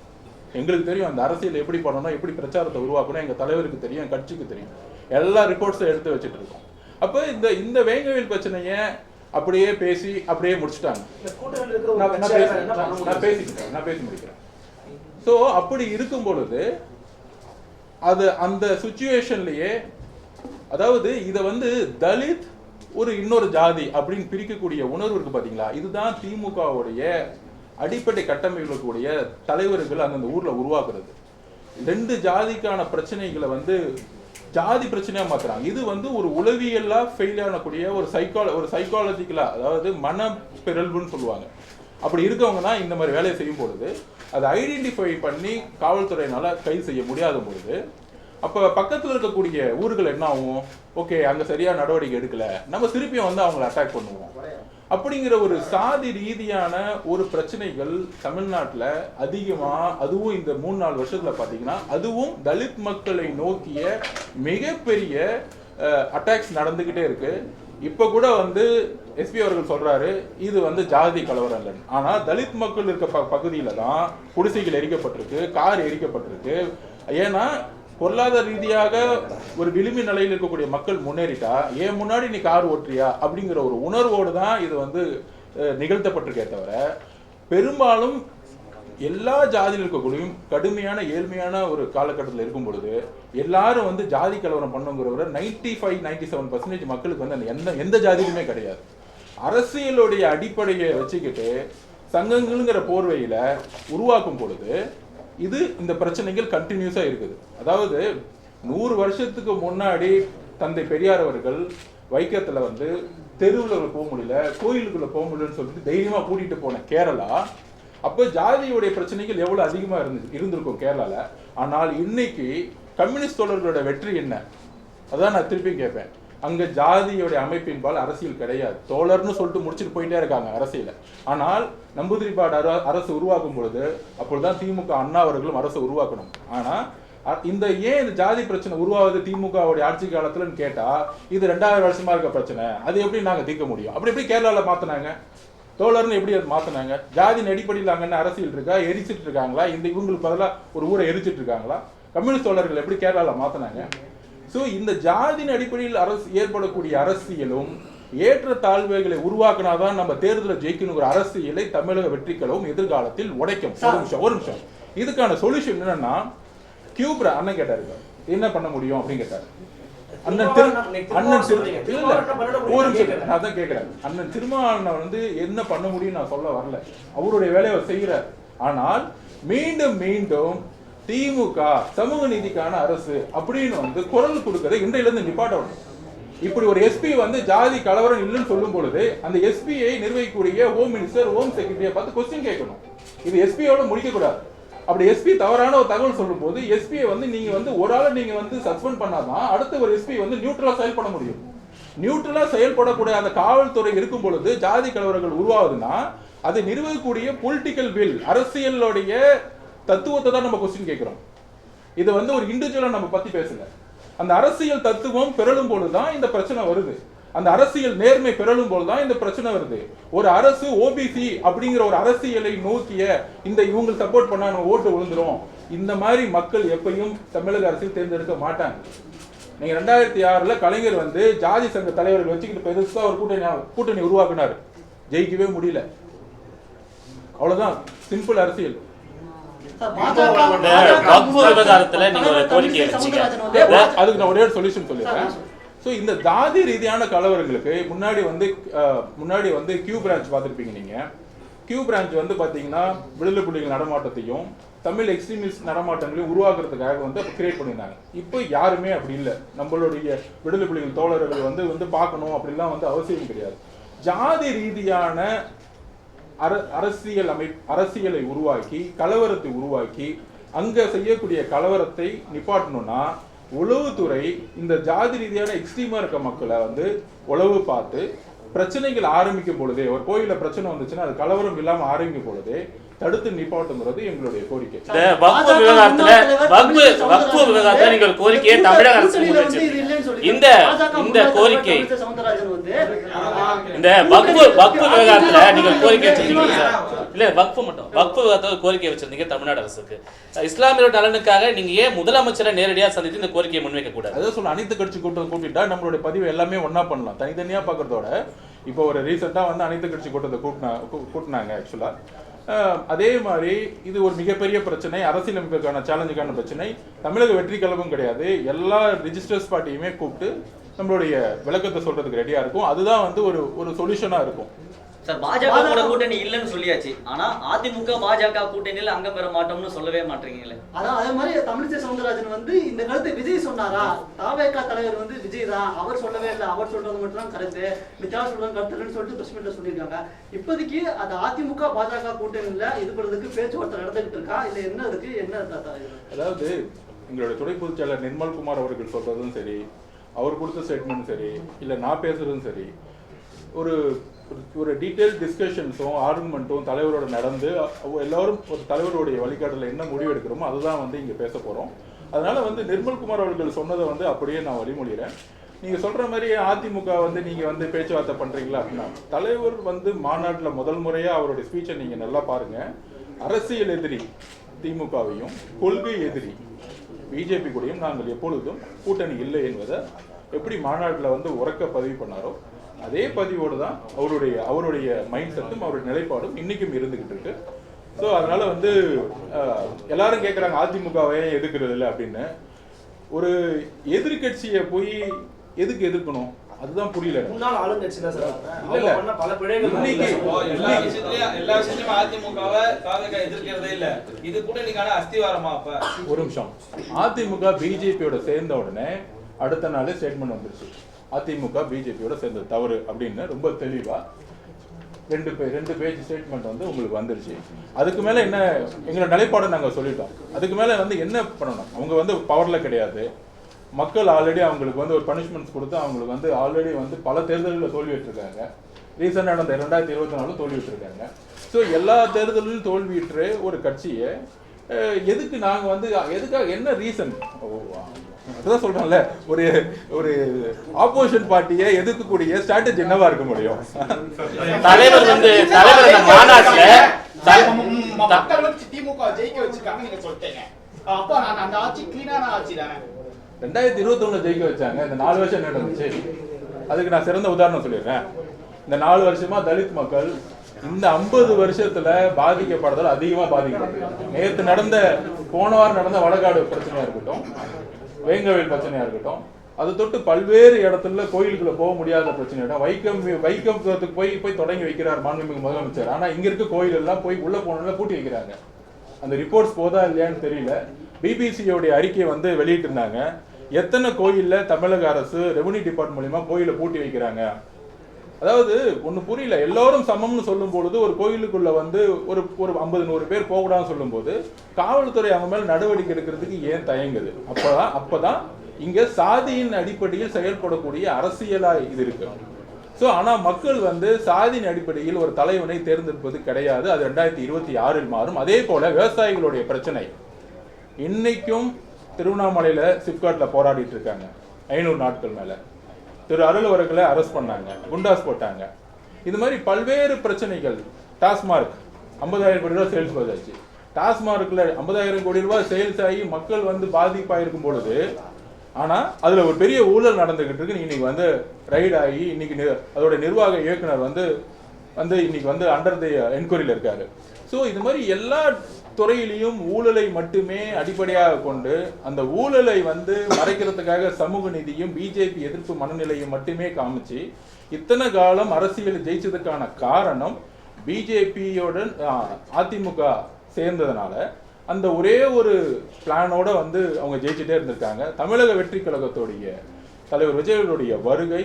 எங்களுக்கு தெரியும் அந்த அரசியல் எப்படி பண்ணணும், எப்படி பிரச்சாரத்தை உருவாக்கணும், எங்க தலைவருக்கு தெரியும், என் கட்சிக்கு தெரியும். எல்லா ரிப்போர்ட்ஸும் எடுத்து வச்சுட்டு இருக்கோம். அப்போ இந்த வேங்கவேல் பிரச்சனையை அப்படியே பேசி அப்படியே முடிச்சுட்டாங்க. நான் பேசி முடிக்கிறேன். ஸோ அப்படி இருக்கும் பொழுது அது அந்த சுச்சுவேஷன்லயே, அதாவது இதை வந்து தலித் ஒரு இன்னொரு ஜாதி அப்படின்னு பிரிக்கக்கூடிய உணர்வு இருக்கு பாத்தீங்களா, இதுதான் திமுகவுடைய அடிப்படை கட்டமைக்கக்கூடிய தலைவர்கள் அந்தந்த ஊர்ல உருவாக்குறது. 2 ஜாதிக்கான பிரச்சனைகளை வந்து ஜாதி பிரச்சனையா மாத்துறாங்க. இது வந்து ஒரு உளவியலா ஃபெயில் ஆகக்கூடிய ஒரு சைக்காலஜிக்கலா, அதாவது மன பிறழ்வுன்னு சொல்லுவாங்க. அப்படி இருக்கவங்க தான் இந்த மாதிரி வேலையை செய்யும் பொழுது அதை ஐடென்டிஃபை பண்ணி காவல்துறையினால கைது செய்ய முடியாத பொழுது, அப்ப பக்கத்துல இருக்கக்கூடிய ஊர்கள் என்ன ஆகும், ஓகே அங்க சரியா நடவடிக்கை எடுக்கல, நம்ம திருப்பியும் வந்து அவங்களை அட்டாக் பண்ணுவோம் அப்படிங்கிற ஒரு சாதி ரீதியான ஒரு பிரச்சனைகள் தமிழ்நாட்டில் அதிகமா, அதுவும் இந்த 3-4 வருஷத்துல பாத்தீங்கன்னா அதுவும் தலித் மக்களை நோக்கிய மிகப்பெரிய அட்டாக்ஸ் நடந்துகிட்டே இருக்கு. இப்ப கூட வந்து எஸ்பி அவர்கள் சொல்றாரு இது வந்து ஜாதி கலவரம் இல்லைன்னு. ஆனா தலித் மக்கள் இருக்க பகுதியில தான் குடிசைகள் எரிக்கப்பட்டிருக்கு, கார் எரிக்கப்பட்டிருக்கு. ஏன்னா பொருளாதார ரீதியாக ஒரு விளிம்பு நிலையில் இருக்கக்கூடிய மக்கள் முன்னேறிட்டா ஏன் முன்னாடி நீ கார் ஓட்டுறியா அப்படிங்கிற ஒரு உணர்வோடு தான் இது வந்து நிகழ்த்தப்பட்டிருக்கே தவிர, பெரும்பாலும் எல்லா ஜாதியில் இருக்கக்கூடியும் கடுமையான ஏழ்மையான ஒரு காலகட்டத்தில் இருக்கும் பொழுது எல்லாரும் வந்து ஜாதி கலவரம் பண்ணுங்கிற 95-97% மக்களுக்கு வந்து எந்த ஜாதியிலுமே கிடையாது. அரசியலுடைய அடிப்படையை வச்சுக்கிட்டு சங்கங்கள்ங்கிற போர்வையில உருவாக்கும் பொழுது இது இந்த பிரச்சனைகள் கண்டினியூஸா இருக்குது. அதாவது 100 வருஷத்துக்கு முன்னாடி தந்தை பெரியார் அவர்கள் வைக்கத்துல வந்து தெருவுல போக முடியல, கோயிலுக்குள்ள போக முடியலன்னு சொல்லிட்டு தைரியமா கூட்டிட்டு போன கேரளா, அப்போ ஜாதியுடைய பிரச்சனைகள் எவ்வளவு அதிகமா இருந்திருக்கும் கேரளால. ஆனால் இன்னைக்கு கம்யூனிஸ்ட் தோழர்களோட வெற்றி என்ன, அதான் நான் திருப்பி கேட்பேன். அங்க ஜாதியோட அமைப்பின்பால் அரசியல் கிடையாது. தோழர்னு சொல்லிட்டு முடிச்சுட்டு போயிட்டே இருக்காங்க அரசியல. ஆனால் நம்பூதிரிப்பாடு அரசு உருவாக்கும் பொழுது அப்பொழுதுதான் திமுக அண்ணா அவர்களும் அரசு உருவாக்கணும். ஆனா ஏன் இந்த ஜாதி பிரச்சனை உருவாகுது திமுகவுடைய ஆட்சி காலத்துலன்னு கேட்டா, இது 2000 வருஷமா இருக்க பிரச்சனை, அது எப்படி நாங்க தீர்க்க முடியும்? அப்படி எப்படி கேரளால மாத்தினாங்க? தோழர்னு எப்படி அது மாத்தினாங்க? ஜாதியின் அடிப்படையில் அங்க என்ன அரசியல் இருக்கா? எரிச்சிட்டு இருக்காங்களா? இவங்களுக்கு பதிலாக ஒரு ஊரை எரிச்சிட்டு இருக்காங்களா? கம்யூனிஸ்ட் தோழர்கள் எப்படி கேரளால மாத்தினாங்க? ஸோ இந்த ஜாதியின் அடிப்படையில் ஏற்படக்கூடிய அரசியலும் ஏற்ற தாழ்வுகளை உருவாக்கினாதான் நம்ம தேர்தலை ஜெயிக்கணுங்கிற அரசியலை தமிழக வெற்றிகளும் எதிர்காலத்தில் உடைக்கும். ஒரு நிமிஷம் இதுக்கான சொல்யூஷன் என்னன்னா, அண்ணன் கேட்டாரு என்ன பண்ண முடியும் அப்படின்னு கேட்டாரு. அண்ணன் அதான் கேட்கிறேன். அண்ணன் திருமாவளவன் வந்து என்ன பண்ண முடியும் நான் சொல்ல வரல, அவருடைய வேலையை அவர் செய்யறார். ஆனால் மீண்டும் மீண்டும் திமுக சமூக நீதிக்கான அரசு அப்படின்னு வந்து குரல் கொடுக்கறதை இன்றையில இருந்து நிப்பாட்டணும். இப்படி ஒரு எஸ்பி வந்து ஜாதி கலவரம் இல்லைன்னு சொல்லும் பொழுது அந்த எஸ்பியை நிர்வகிக்கக்கூடிய ஹோம் மினிஸ்டர், ஹோம் செக்ரட்டரியை பார்த்து கொஸ்டின் கேட்கணும். இது எஸ்பியோட முடிக்க கூடாது. அப்படி எஸ்பி தவறான ஒரு தகவல் சொல்லும் போது எஸ்பியை வந்து நீங்க வந்து ஒரு ஆளை நீங்க வந்து சஸ்பெண்ட் பண்ணாதான் அடுத்த ஒரு எஸ்பி வந்து நியூட்ரலா செயல்பட முடியும். நியூட்ரலா செயல்படக்கூடிய அந்த காவல்துறை இருக்கும் பொழுது ஜாதி கலவரங்கள் உருவாகுதுன்னா அதை நிறுவக்கூடிய பொலிட்டிக்கல் வில், அரசியலுடைய தத்துவத்தை தான் நம்ம கொஸ்டின் கேட்கிறோம். இது வந்து ஒரு இண்டிவிஜுவலா நம்ம பத்தி பேசல. அந்த அரசியல் தத்துவம் பிறழும் பொழுதுதான் இந்த பிரச்சனை வருது. அந்த அரசியல் நேர்மை பிறழும் போதுதான் இந்த பிரச்சனை வருது. ஒரு அரசு ஓபிசி அப்படிங்கிற ஒரு அரசியலை நோக்கிய இந்த இவங்க சப்போர்ட் பண்ணா நம்ம ஓட்டு விழுந்துரும், இந்த மாதிரி மக்கள் எப்பயும் தமிழக அரசியல் தேர்ந்தெடுக்க மாட்டாங்க. நீங்க 2006 கலைஞர் வந்து ஜாதி சங்க தலைவர்கள் வச்சுக்கிட்டு பெருசா ஒரு கூட்டணி உருவாக்குனாரு, ஜெயிக்கவே முடியல. அவ்வளவுதான், சிம்பிள் அரசியல். அதுக்கு நான் ஒரே சொல்யூஷன் சொல்லிடுறேன். ஸோ இந்த ஜாதி ரீதியான கலவரங்களுக்கு முன்னாடி வந்து கியூ பிரான்ச் பார்த்துருப்பீங்க நீங்க. கியூ பிரான்ச் வந்து பார்த்தீங்கன்னா விடுதலை புலிகள் நடமாட்டத்தையும் தமிழ் எக்ஸ்ட்ரீமிஸ்ட் நடமாட்டங்களையும் உருவாக்குறதுக்காக வந்து அப்போ கிரியேட் பண்ணியிருந்தாங்க. இப்போ யாருமே அப்படி இல்லை. நம்மளுடைய விடுதலை புலிகள் தோழர்கள் வந்து பார்க்கணும் அப்படிலாம் வந்து அவசியம் கிடையாது. ஜாதி ரீதியான அரசியலை உருவாக்கி கலவரத்தை உருவாக்கி அங்க செய்யக்கூடிய கலவரத்தை நிப்பாட்டணும்னா உளவுத்துறை இந்த ஜாதி ரீதியான எக்ஸ்ட்ரீமா இருக்க மக்களை வந்து உளவு பார்த்து பிரச்சனைகள் ஆரம்பிக்கும் பொழுதே, ஒரு கோயில பிரச்சனை வந்துச்சுன்னா அது கலவரம் இல்லாம ஆரம்பிக்கும் பொழுதே தடுத்து நிப்பாட்டுங்கிறது எங்களுடைய கோரிக்கை. நீங்க ஒரு கோரிக்கையை தமிழக அரசு இந்த கோரிக்கை இந்த வக்ஃபு விவகாரத்துல நீங்க கோரிக்கை வச்சிருக்கீங்க இல்ல, வக்ஃபு மட்டும் வக்ஃபு விவகாரத்துல கோரிக்கை வச்சிருந்தீங்க தமிழ்நாடு அரசுக்கு. இஸ்லாமியர் நலனுக்காக நீங்க ஏன் முதலமைச்சரை நேரடியா சந்தித்து இந்த கோரிக்கையை முன்வைக்க கூடாது? அதான் சொல்ல, அனைத்து கட்சி கூட்டிட்டா நம்மளுடைய பதிவு எல்லாமே ஒன்னா பண்ணலாம். தனித்தனியா பாக்குறதோட இப்போ ஒரு ரீசெண்டா வந்து அனைத்து கட்சி கூட்டத்தை கூட்டினாங்க ஆக்சுவலா. அதே மாதிரி இது ஒரு மிகப்பெரிய பிரச்சனை, அரசியலமைப்புக்கான சேலஞ்சுக்கான பிரச்சனை. தமிழக வெற்றி கழகம் கிடையாது, எல்லா ரிஜிஸ்டர்ஸ் பார்ட்டியுமே கூப்பிட்டு நம்மளுடைய விளக்கத்தை சொல்றதுக்கு ரெடியா இருக்கும். அதுதான் வந்து ஒரு சொல்யூஷனா இருக்கும். சார், பாஜக கூட்டணி இல்லைன்னு சொல்லியாச்சு, ஆனா அதிமுக பாஜக கூட்டணியில் அங்கம் பெற மாட்டோம்னு சொல்லவே மாட்டீங்களே. அதான் அதே மாதிரி தமிழிசை சவுந்தரராஜன் வந்து இந்த கருத்தை விஜய் சொன்னாரா? தாவேகா தலைவர் வந்து விஜய் தான், அவர் சொல்லவே இல்லை, அவர் சொல்றது மட்டும் தான் கருத்து, மிச்சா சொல்றது கருத்துன்னு சொல்லிட்டு பிரஸ் மீட்ல சொல்லியிருக்காங்க. இப்போதைக்கு அது அதிமுக பாஜக கூட்டணியில இது பண்றதுக்கு பேச்சுவார்த்தை நடந்துகிட்டு இருக்கா இல்ல என்ன இருக்கு, என்ன? அதாவது எங்களுடைய துணை பொதுச் செயலர் நிர்மல்குமார் அவர்கள் சொல்றதும் சரி, அவர் கொடுத்த ஸ்டேட்மெண்ட் சரி, இல்ல நான் பேசுறதும் சரி, ஒரு டீட்டெயில் டிஸ்கஷன்ஸும் ஆர்குமெண்ட்டும் தலைவரோட நடந்து எல்லாரும் ஒரு தலைவருடைய வழிகாட்டல என்ன முடிவு எடுக்கிறோமோ அதுதான் வந்து இங்க பேச போறோம். அதனால வந்து நிர்மல்குமார் அவர்கள் சொன்னதை வந்து அப்படியே நான் வழிமொழிகிறேன். நீங்க சொல்ற மாதிரி அதிமுக வந்து நீங்க வந்து பேச்சுவார்த்தை பண்றீங்களா அப்படின்னா, தலைவர் வந்து மாநாட்டில் முதல் முறையா அவருடைய ஸ்பீச்சை நீங்க நல்லா பாருங்க. அரசியல் எதிரி திமுகவையும் கொள்கை எதிரி பிஜேபி கூடயும் நாங்கள் எப்பொழுதும் கூட்டணி இல்லை என்பதை எப்படி மாநாட்டில் வந்து உறக்க பதிவு பண்ணாரோ அதே பதிவோடு தான் அவருடைய மைண்ட் செட்டும் அவருடைய நிலைப்பாடும் இன்னைக்கும் இருந்துகிட்டு இருக்கு. ஸோ அதனால வந்து எல்லாரும் கேட்குறாங்க அதிமுகவை எதிர்க்கிறது இல்லை அப்படின்னு. ஒரு எதிர்கட்சியை போய் எதுக்கு எதிர்க்கணும் அதுதான் புரியல. முன்னாள் ஆளுங்கட்சி தான் சார். இல்ல பல பிழைகள் எல்லா விஷயத்தையும் அதிமுகவை தாவேகா எதிர்க்கிறதே இல்ல. இது கூட்டணிக்கான அஸ்திவாரமா? அப்ப ஒரு நிமிஷம், அதிமுக பிஜேபியோட சேர்ந்த உடனே அடுத்த நாள் ஸ்டேட்மெண்ட் வந்துருச்சு, அதிமுக பிஜேபியோட சேர்ந்தது தவறு அப்படின்னு ரொம்ப தெளிவா ரெண்டு பேஜ் ஸ்டேட்மெண்ட் வந்து உங்களுக்கு வந்துருச்சு. அதுக்கு மேல என்ன எங்களோட நிலைப்பாடை நாங்க சொல்லிட்டோம். அதுக்கு மேல வந்து என்ன பண்ணணும், அவங்க வந்து பவர்ல கிடையாது. மக்கள் ஆல்ரெடி அவங்களுக்கு வந்து ஒரு பனிஷ்மெண்ட்ஸ் கொடுத்து அவங்களுக்கு வந்து ஆல்ரெடி வந்து பல தேர்தல்களில் தோல்வி விட்டுருக்காங்க. ரீசெண்டாக நடந்த 2024 தோல்வி விட்டுருக்காங்க. ஸோ எல்லா தேர்தலிலும் தோல்வியுற்ற ஒரு கட்சியை எதுக்கு நாங்கள் வந்து எதுக்காக என்ன ரீசன்? அதுதான் சொல்றோம்ல, ஒரு ஆப்போசிஷன் பார்ட்டியை எதிர்க்கக்கூடிய ஸ்ட்ராட்டஜி என்னவா இருக்க முடியும்? தலைவர் மாநாட்டுல மக்கள் வந்து திமுக ஜெயிக்க வச்சிருக்காங்க நீங்க சொல்லிட்டீங்க. அப்போ அந்த ஆட்சி கிளீனான ஆட்சி தானே? 2021 ஜெயிக்க வச்சாங்க. இந்த 4 வருஷம் என்ன நடந்துச்சு? அதுக்கு நான் சிறந்த உதாரணம் சொல்லிடுறேன். இந்த 4 வருஷமா தலித் மக்கள் இந்த 50 வருஷத்துல பாதிக்கப்படுறதால அதிகமா பாதிக்கப்பட்டிருக்கு. நேற்று போன வாரம் நடந்த வடகாடு பிரச்சனையா இருக்கட்டும், வேங்கவேல் பிரச்சனையா இருக்கட்டும், அதை தொட்டு பல்வேறு இடத்துல கோயிலுக்குள்ள போக முடியாத பிரச்சனை. வைக்கத்துக்கு போய் தொடங்கி வைக்கிறார் மாண்புமிகு முதலமைச்சர். ஆனா இங்க இருக்க கோயில் எல்லாம் போய் உள்ள போனதுல பூட்டி வைக்கிறாங்க. அந்த ரிப்போர்ட்ஸ் போதா இல்லையான்னு தெரியல. பிபிசியோடைய அறிக்கையை வெளியிட்டு இருந்தாங்க. எத்தனை கோயில்ல தமிழக அரசு ரெவன்யூ டிபார்ட்மெண்ட் மூலமா கோயிலை பூட்டி வைக்கிறாங்க. அதாவது ஒண்ணு புரியல. எல்லாரும் சமம்னு சொல்லும் பொழுது ஒரு கோயிலுக்குள்ள ஒரு 50-100 பேர் போகக்கூடாதுன்னு சொல்லும் போது காவல்துறை அவங்க மேல நடவடிக்கை எடுக்கிறதுக்கு ஏன் தயங்குது? அப்பதான் இங்க சாதியின் அடிப்படையில் செயல்படக்கூடிய அரசியலா இது இருக்கு. ஸோ ஆனால் மக்கள் சாதியின் அடிப்படையில் ஒரு தலைவனை தேர்ந்தெடுப்பது கிடையாது. அது 2026 மாறும். அதே போல விவசாயிகளுடைய பிரச்சனை இன்னைக்கும் திருவண்ணாமலையில சிப்காட்ல போராடிட்டு இருக்காங்க. 500 நாட்கள் மேல திரு அருள் அவர்களை அரெஸ்ட் பண்ணாங்க, குண்டாஸ் போட்டாங்க. இது மாதிரி பல்வேறு பிரச்சனைகள். டாஸ்மார்க் 50,000 கோடி ரூபாய் சேல்ஸ் போதாச்சு. டாஸ்மார்க்ல 50,000 கோடி ரூபாய் சேல்ஸ் ஆகி மக்கள் பாதிப்பாயிருக்கும் பொழுது ஆனா அதுல ஒரு பெரிய ஊழல் நடந்துகிட்டு இருக்கு. இன்னைக்கு ரைட் ஆகி இன்னைக்கு அதோட நிர்வாக இயக்குனர் இன்னைக்கு அண்டர் தி என்கொயரியில இருக்காரு. ஸோ இது மாதிரி எல்லா துறையிலையும் ஊழலை மட்டுமே அடிப்படையாக கொண்டு அந்த ஊழலை மறைக்கிறதுக்காக சமூக நீதியும் பிஜேபி எதிர்ப்பு மனநிலையும் மட்டுமே காமிச்சு இத்தனை காலம் அரசியல் ஜெயிச்சதுக்கான காரணம் பிஜேபியோட அதிமுக சேர்ந்ததுனால அந்த ஒரே ஒரு பிளானோட அவங்க ஜெயிச்சுட்டே இருந்திருக்காங்க. தமிழக வெற்றி கழகத்துடைய தலைவர் விஜயனுடைய வருகை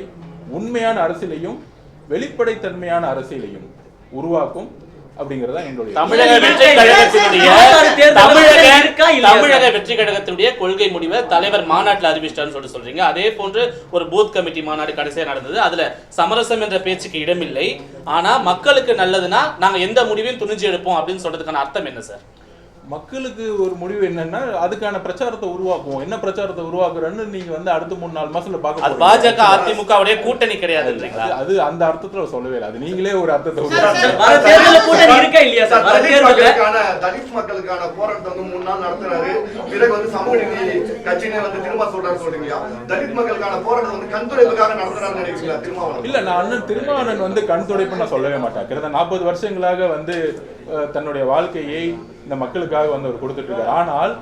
உண்மையான அரசியலையும் வெளிப்படைத்தன்மையான அரசியலையும் உருவாக்கும் அப்படிங்கறதா என்னுடைய தமிழக வெற்றி கழகத்துடைய கொள்கை முடிவை தலைவர் மாநாட்டில் அறிவிச்சிட்டான்னு சொல்றீங்க. அதே போன்று ஒரு பூத் கமிட்டி மாநாடு கடைசியா நடந்தது. அதுல சமரசம் என்ற பேச்சுக்கு இடமில்லை. ஆனா மக்களுக்கு நல்லதுன்னா நாங்க எந்த முடிவையும் துணிஞ்சு எடுப்போம் அப்படின்னு சொல்றதுக்கான அர்த்தம் என்ன சார்? மக்களுக்கு ஒரு முடிவு என்னன்னா அதுக்கான பிரச்சாரத்தை உருவாக்குவோம். என்ன பிரச்சாரத்தை உருவாக்குறன்னு நீங்க அடுத்த 3-4 மாசத்துல பார்க்க பாஜக அதிமுகவுடைய கூட்டணி கிடையாது இல்லைங்களா? அது அந்த அர்த்தத்துல சொல்லவே இல்லை. அது நீங்களே ஒரு அர்த்தத்தை தலித் மக்களுக்கான போராட்டத்தை 3 நாள் நடத்துறாரு. பிறகு சமூக நீதி கட்சியினை திரும்ப சொல்றாரு சொல்றீங்க. தலித் மக்களுக்கான போராட்டம் கண் துடைப்புக்காக நடத்துறாருன்னு நினைக்கிறீங்களா? திருமாவளவன் இல்ல, நான் அண்ணன் திருமாவளவன் கண் துடைப்பு நான் சொல்லவே மாட்டேன். கிட்டத்தட்ட 40 வருஷங்களாக தன்னுடைய வாழ்க்கையை இந்த மக்களுக்காக அவர் கொடுத்துட்டு இருக்காரு. ஆனால்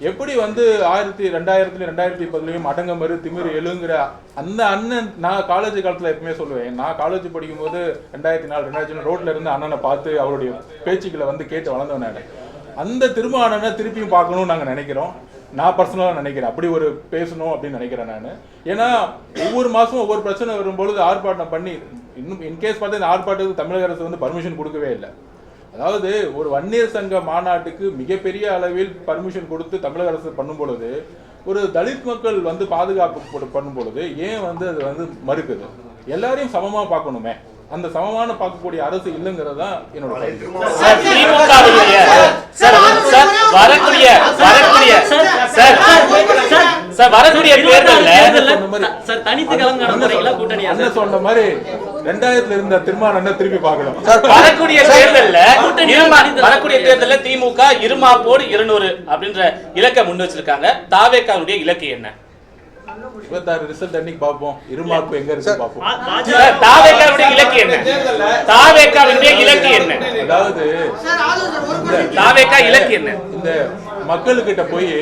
எப்படி 2000-2010 அடங்கமறு திமிரு எழுங்கிற அந்த அண்ணன், நான் காலேஜ் காலத்துல எப்பவுமே சொல்லுவேன், நான் காலேஜ் படிக்கும் போது 2004-2005 ரோட்ல இருந்து அண்ணனை பார்த்து அவருடைய பேச்சுக்களை கேட்டு வளர்ந்தவன். அந்த திருமாவளவனை திருப்பியும் பார்க்கணும்னு நாங்க நினைக்கிறோம். நான் பர்சனலா நினைக்கிறேன் அப்படி ஒரு பேசணும் அப்படின்னு நினைக்கிறேன் நான். ஏன்னா ஒவ்வொரு மாசமும் ஒவ்வொரு பிரச்சனை வரும்பொழுது ஆர்ப்பாட்டம் பண்ணி இன்னும் இன்கேஸ் பார்த்து இந்த ஆர்ப்பாட்டத்துக்கு தமிழக அரசு பர்மிஷன் கொடுக்கவே இல்லை. அதாவது ஒரு வன்னியர் சங்க மாநாட்டுக்கு மிகப்பெரிய அளவில் பர்மிஷன் கொடுத்து தமிழக அரசு பண்ணும் பொழுது ஒரு தலித் மக்கள் பாதுகாப்பு பண்ணும் பொழுது ஏன் அது மறுக்குது? எல்லாரையும் சமமா பார்க்கணுமே. அந்த சமமான பார்க்கக்கூடிய அரசு இல்லைங்கிறது தான் என்னோட சொன்ன மாதிரி 2000 இருந்த திருமாவளவன் திருப்பி பார்க்கணும். வரக்கூடிய தேர்தல்ல திமுக இருமாப்போடு 200 அப்படின்ற இலக்கை முன் வச்சிருக்காங்க. தாவேக்காவுடைய இலக்கு என்ன? 26 ரிசல்ட் அன்னைக்கு பாப்போம். இருமாப்பு எங்க இருக்கு பாப்போம். தாவேக்காவுடைய இலக்கு என்ன? தாவேக்காவுடைய இலக்கு என்ன? அதாவது தாவேக்கா இலக்கு என்ன? இந்த மக்கள்கிட்ட போய்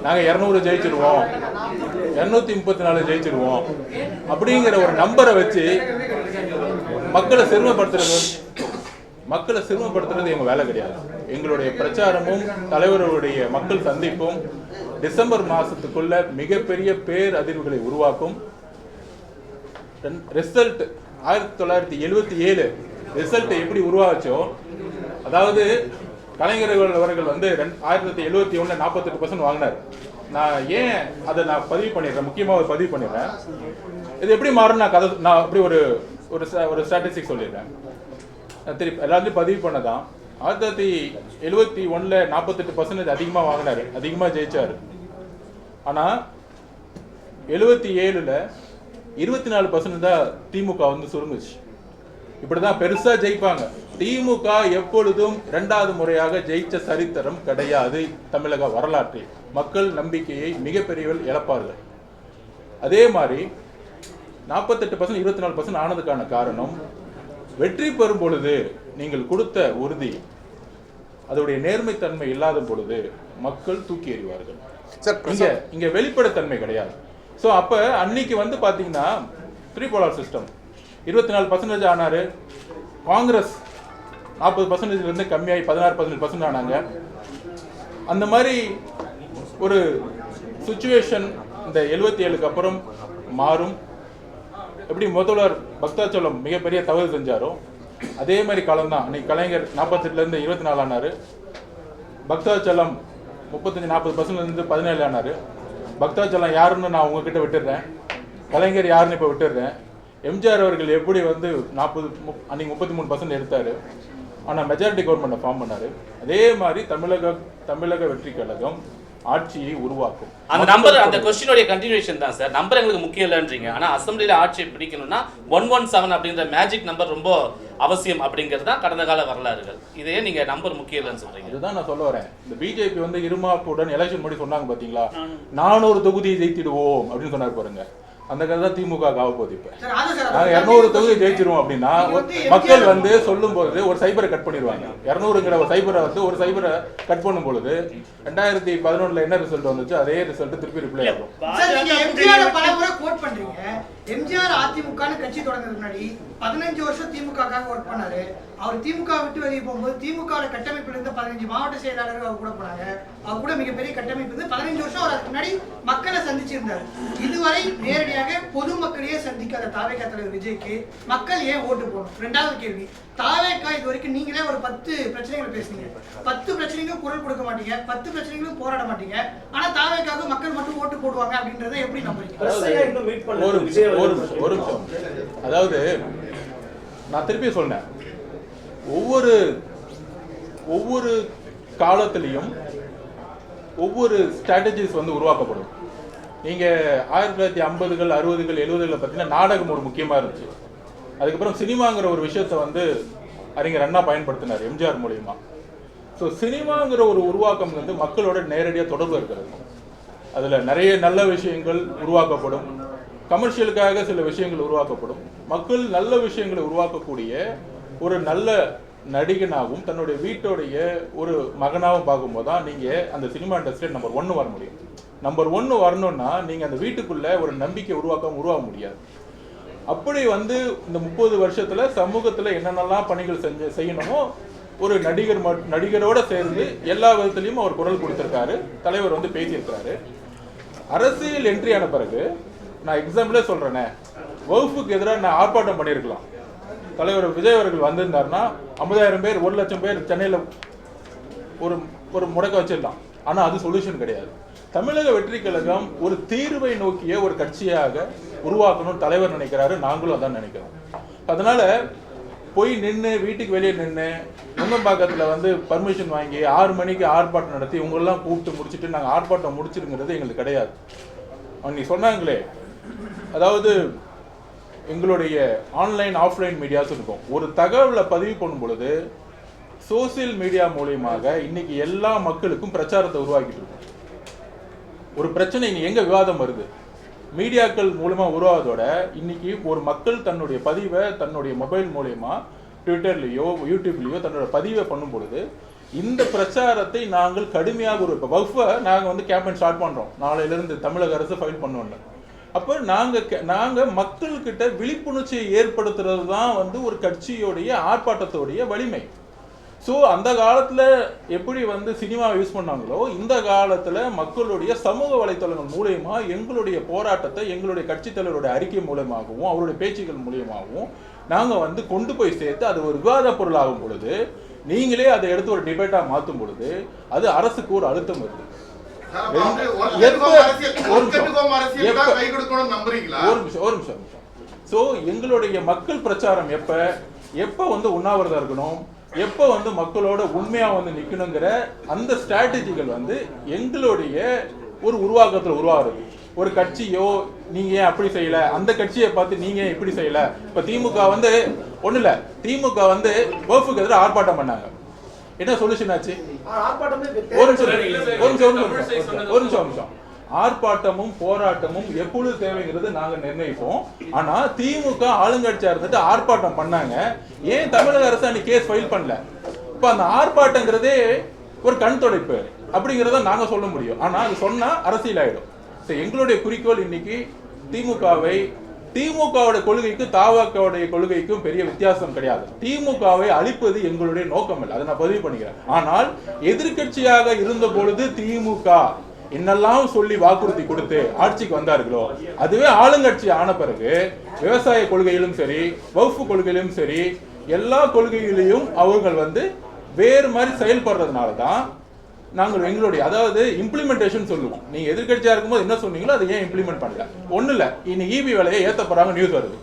நாங்க 200 ஜெயிச்சிருவோம், 234 ஜெயிச்சிருவோம் அப்படிங்கிற ஒரு நம்பரை வச்சு மக்களை சிறுமப்படுத்துறது எங்க வேலை கிடையாது. எங்களுடைய பிரச்சாரமும் தலைவர்களுடைய மக்கள் சந்திப்பும் டிசம்பர் மாசத்துக்குள்ள மிகப்பெரிய பேர் அதிர்வுகளை உருவாக்கும். ரிசல்ட் 1977 ரிசல்ட் எப்படி உருவாச்சோ, அதாவது கலைஞர்கள் அவர்கள் 1971 48% வாங்கினார். நான் ஏன் அதை பதிவு பண்ணிடுறேன், முக்கியமாக பதிவு பண்ணிடுறேன். இது எப்படி மாறும் நான் அப்படி ஒரு ஸ்டாட்டிஸ்டிக் சொல்லிடுறேன். திருப்பி எல்லாத்தையும் பதிவு பண்ணதான் 1971 48% அதிகமாக வாங்கினாரு, அதிகமாக ஜெயிச்சாரு. ஆனால் 77 24% தான் திமுக சுருங்குச்சு. இப்படிதான் பெருசா ஜெயிப்பாங்க. திமுக எப்பொழுதும் 2வது முறையாக ஜெயிச்ச சரித்திரம் கிடையாது தமிழக வரலாற்றில். மக்கள் நம்பிக்கையை மிகப்பெரியவர்கள் இழப்பார்கள். அதே மாதிரி 48% 24% ஆனதுக்கான காரணம் வெற்றி பெறும் பொழுது நீங்கள் கொடுத்த உறுதி அதோடைய நேர்மைத்தன்மை இல்லாத பொழுது மக்கள் தூக்கி எறிவார்கள். இங்க வெளிப்படைத்தன்மை கிடையாது. ஸோ அப்ப அன்னைக்கு வந்து பாத்தீங்கன்னா 3 போலார் சிஸ்டம் 24% ஆனாரு. காங்கிரஸ் 40% இருந்து கம்மியாகி 16% ஆனாங்க. அந்த மாதிரி ஒரு சுச்சுவேஷன் இந்த 77க்கு அப்புறம் மாறும். எப்படி முதல்வர் பக்தாச்சலம் மிகப்பெரிய தவறு செஞ்சாரோ அதே மாதிரி காலம் தான். அன்னைக்கு கலைஞர் 48% 24 ஆனாரு. பக்தாச்சலம் 35-40% 17 ஆனாரு. பக்தாச்சலம் யாருன்னு நான் உங்ககிட்ட விட்டுடுறேன், கலைஞர் யாருன்னு இப்போ விட்டுடுறேன். எம்ஜிஆர் அவர்கள் எப்படி வந்து 40 அன்னைக்கு 33% எடுத்தாரு, ஆனால் மெஜாரிட்டி கவர்மெண்ட்டை ஃபார்ம் பண்ணாரு. அதே மாதிரி தமிழக வெற்றி கழகம் ஆட்சியை உருவாக்கும். அந்த நம்பர் அந்த क्वेश्चनோட கண்டினியூஷன் தான் சார். நம்பர் எங்களுக்கு முக்கியம் இல்லைன்றீங்க, ஆனா அசெம்பிளில ஆட்சியை பிடிக்கணும்னா 117 அப்படின்ற மேஜிக் நம்பர் ரொம்ப அவசியம் அப்படிங்கிறது தான் கடந்த கால வரலாறுகள். இதையே நீங்க நம்பர் முக்கியம் இல்லைன்னு சொல்றீங்க. இதுதான் நான் சொல்ல வரேன். இந்த பிஜேபி வந்து இருமாப்புடன் எலெக்ஷன் முன்னாடி சொன்னாங்க பாத்தீங்களா, 400 தொகுதியை ஜெயித்திடுவோம் அப்படின்னு சொன்னார் பாருங்க. அந்த கதை தான் திமுக ஆக போகுது. இப்ப நாங்க 200 தொகுதி ஜெயிச்சிருவோம் அப்படின்னா மக்கள் வந்து சொல்லும் போது ஒரு சைபரை கட் பண்ணிடுவாங்க. 200ங்கிற ஒரு சைபரை வந்து ஒரு சைபரை கட் பண்ணும் பொழுது 2011 என்ன ரிசல்ட் வந்துச்சு அதே ரிசல்ட் திருப்பி ரிப்ளை ஆகும். எம்ஜிஆர் அதிமுக கட்சி தொடங்குறதுக்கு முன்னாடி 15 வருஷம் திமுகக்காக ஒர்க் பண்ணாரு. அவர் திமுக விட்டு வெளியே போகும்போது திமுக கட்டமைப்புல இருந்து 15 மாவட்ட செயலாளர்கள் அவர் கூட போனாங்க. அவர் கூட மிகப்பெரிய கட்டமைப்பு இருந்து 15 வருஷம் அவர் அதுக்கு முன்னாடி மக்களை சந்திச்சிருந்தாரு. இதுவரை நேரடியாக பொதுமக்களையே சந்திக்காத தாவேகா தலைவர் விஜய்க்கு மக்கள் ஏன் ஓட்டு போடணும்? 2வது கேள்வி, தாவேகா இது வரைக்கும் நீங்களே ஒரு 10 பிரச்சனைகளை பேசுனீங்க. 10 பிரச்சனைகளும் குரல் கொடுக்க மாட்டீங்க, 10 பிரச்சனைகளும் போராட மாட்டீங்க. ஆனா தாவேகாவுக்கு மக்கள் மட்டும் ஓட்டு போடுவாங்க அப்படின்றத எப்படி நம்புறீங்க? ஒரு நிமிஷம். அதாவது நான் திருப்பி சொன்னேன், ஒவ்வொரு காலத்திலையும் ஒவ்வொரு ஸ்ட்ராட்டஜிஸ் வந்து உருவாக்கப்படும். நீங்க 1950கள் 60கள் 70களை பார்த்தீங்கன்னா நாடகம் ஒரு முக்கியமா இருந்துச்சு. அதுக்கப்புறம் சினிமாங்கிற ஒரு விஷயத்த வந்து அறிஞர் அண்ணா பயன்படுத்தினார் எம்ஜிஆர் மூலியமா. ஸோ சினிமாங்கிற ஒரு உருவாக்கம் வந்து மக்களோட நேரடியாக தொடர்பு இருக்கிறது. அதுல நிறைய நல்ல விஷயங்கள் உருவாக்கப்படும், கமர்ஷியலுக்காக சில விஷயங்கள் உருவாக்கப்படும். மக்கள் நல்ல விஷயங்களை உருவாக்கக்கூடிய ஒரு நல்ல நடிகனாகவும் தன்னுடைய வீட்டோடைய ஒரு மகனாகவும் பார்க்கும்போது தான் நீங்கள் அந்த சினிமா இண்டஸ்ட்ரியில் நம்பர் 1 வர முடியும். நம்பர் 1 வரணும்னா நீங்கள் அந்த வீட்டுக்குள்ளே ஒரு நம்பிக்கை உருவாக முடியாது. அப்படி வந்து இந்த 30 வருஷத்தில் சமூகத்தில் என்னென்னலாம் பணிகள் செய்யணுமோ ஒரு நடிகரோட சேர்ந்து எல்லா விதத்துலையும் அவர் குரல் கொடுத்துருக்காரு. தலைவர் வந்து பேசியிருக்கிறாரு. அரசியல் என்ட்ரி ஆன பிறகு நான் எக்ஸாம்பிளே சொல்கிறேனே, வகுப்புக்கு எதிராக நான் ஆர்ப்பாட்டம் பண்ணியிருக்கலாம். தலைவர் விஜய் அவர்கள் வந்திருந்தாருன்னா 50,000 பேர் 1 லட்சம் பேர் சென்னையில் ஒரு முடக்க வச்சிடலாம். ஆனால் அது சொல்யூஷன் கிடையாது. தமிழக வெற்றி கழகம் ஒரு தீர்வை நோக்கிய ஒரு கட்சியாக உருவாக்கணும்னு தலைவர் நினைக்கிறாரு, நாங்களும் அதான் நினைக்கிறோம். அதனால போய் நின்று வீட்டுக்கு வெளியே நின்று நுங்கம்பாக்கத்தில் வந்து பர்மிஷன் வாங்கி 6 மணிக்கு ஆர்ப்பாட்டம் நடத்தி இவங்களெல்லாம் கூப்பிட்டு முடிச்சுட்டு நாங்கள் ஆர்ப்பாட்டம் முடிச்சிருங்கிறது எங்களுக்கு கிடையாது. அவங்க சொன்னாங்களே, அதாவது எங்களுடைய ஆன்லைன் ஆஃப்லைன் மீடியாஸ் இருக்கும். ஒரு தகவலை பதிவு பண்ணும் பொழுது சோசியல் மீடியா மூலியமாக இன்னைக்கு எல்லா மக்களுக்கும் பிரச்சாரத்தை உருவாக்கிட்டு இருக்கும். ஒரு பிரச்சனை இன்னைக்கு எங்க விவாதம் வருது, மீடியாக்கள் மூலமா உருவாவதோட இன்னைக்கு ஒரு மக்கள் தன்னுடைய பதிவை தன்னுடைய மொபைல் மூலயமா ட்விட்டர்லேயோ யூடியூப்லேயோ தன்னோட பதிவை பண்ணும் பொழுது இந்த பிரச்சாரத்தை நாங்கள் கடுமையாக ஒரு வகுப்பை நாங்கள் வந்து கேம்பெயின் ஸ்டார்ட் பண்ணுறோம். நாளையிலிருந்து தமிழக அரசு ஃபைல் பண்ணுவோம்ல. அப்போ நாங்கள் மக்கள்கிட்ட விழிப்புணர்ச்சியை ஏற்படுத்துறது தான் வந்து ஒரு கட்சியோடைய ஆர்ப்பாட்டத்தோடைய வலிமை. ஸோ அந்த காலத்தில் எப்படி வந்து சினிமா யூஸ் பண்ணாங்களோ இந்த காலத்தில் மக்களுடைய சமூக வலைத்தளங்கள் மூலயமா எங்களுடைய போராட்டத்தை எங்களுடைய கட்சி தலைவருடைய அறிக்கை மூலமாகவும் அவருடைய பேச்சுக்கள் மூலியமாகவும் நாங்கள் வந்து கொண்டு போய் சேர்த்து அது ஒரு விவாத பொருளாகும் பொழுது நீங்களே அதை எடுத்து ஒரு டிபேட்டாக மாற்றும் பொழுது அது அரசுக்கு ஒரு அழுத்தம் வருது. ஒரு நிமிஷம். ஸோ எங்களுடைய மக்கள் பிரச்சாரம் எப்போ வந்து உண்ணாவிரதம் இருக்கணும், எப்போ வந்து மக்களோட உண்மையா வந்து நிக்கணுங்கிற அந்த ஸ்ட்ராட்டஜிகள் வந்து எங்களுடைய ஒரு உருவாக்கத்தில் உருவாகுது. ஒரு கட்சியோ நீங்க ஏன் அப்படி செய்யல, அந்த கட்சியை பார்த்து நீங்க ஏன் இப்படி செய்யல. இப்ப திமுக வந்து ஒண்ணு இல்ல, திமுக வந்து வகுப்புக்கு எதிராக ஆர்ப்பாட்டம் பண்ணாங்க. என்ன சொல்யூஷன் ஆச்சு? ஒரு நிமிஷம். ஆர்ப்பாட்டமும் போராட்டமும் எப்பொழுது தேவைங்கிறது நாங்க நிர்ணயிப்போம். ஆனா திமுக ஆளுங்கட்சியா இருந்துட்டு ஆர்ப்பாட்டம் பண்ணாங்க. ஏன் தமிழக அரசு அன்னைக்கு கேஸ் ஃபைல் பண்ணல? இப்ப அந்த ஆர்ப்பாட்டங்கிறதே ஒரு கண் துடைப்பு அப்படிங்கிறத நாங்க சொல்ல முடியும். ஆனா அது சொன்னா அரசியல் ஆயிடும். எங்களுடைய குறிக்கோள் இன்னைக்கு திமுகவுடைய கொள்கைக்கு தாவகவுடைய கொள்கைக்கும் பெரிய வித்தியாசம் கிடையாது. திமுகவை அழிப்பது எங்களுடைய நோக்கம் இல்லை, அதை நான் பதிவு பண்ணிக்கிறேன். ஆனால் எதிர்கட்சியாக இருந்த பொழுது திமுக என்னெல்லாம் சொல்லி வாக்குறுதி கொடுத்து ஆட்சிக்கு வந்தார்களோ, அதுவே ஆளுங்கட்சி ஆன பிறகு விவசாய கொள்கையிலும் சரி, வகுப்பு கொள்கையிலும் சரி, எல்லா கொள்கையிலையும் அவர்கள் வேறு மாதிரி செயல்படுறதுனால தான் நாங்கள் எங்களுடைய அதாவது இம்ப்ளிமெண்டேஷன் சொல்லுவோம். நீங்க எதிர்கட்சியா இருக்கும்போது என்ன சொன்னீங்களோ அதை ஏன் இம்ப்ளிமெண்ட் பண்ணல? ஒண்ணு இல்ல, இன்னைக்கு ஈபி விலையை ஏத்த போறாங்க நியூஸ் வருது.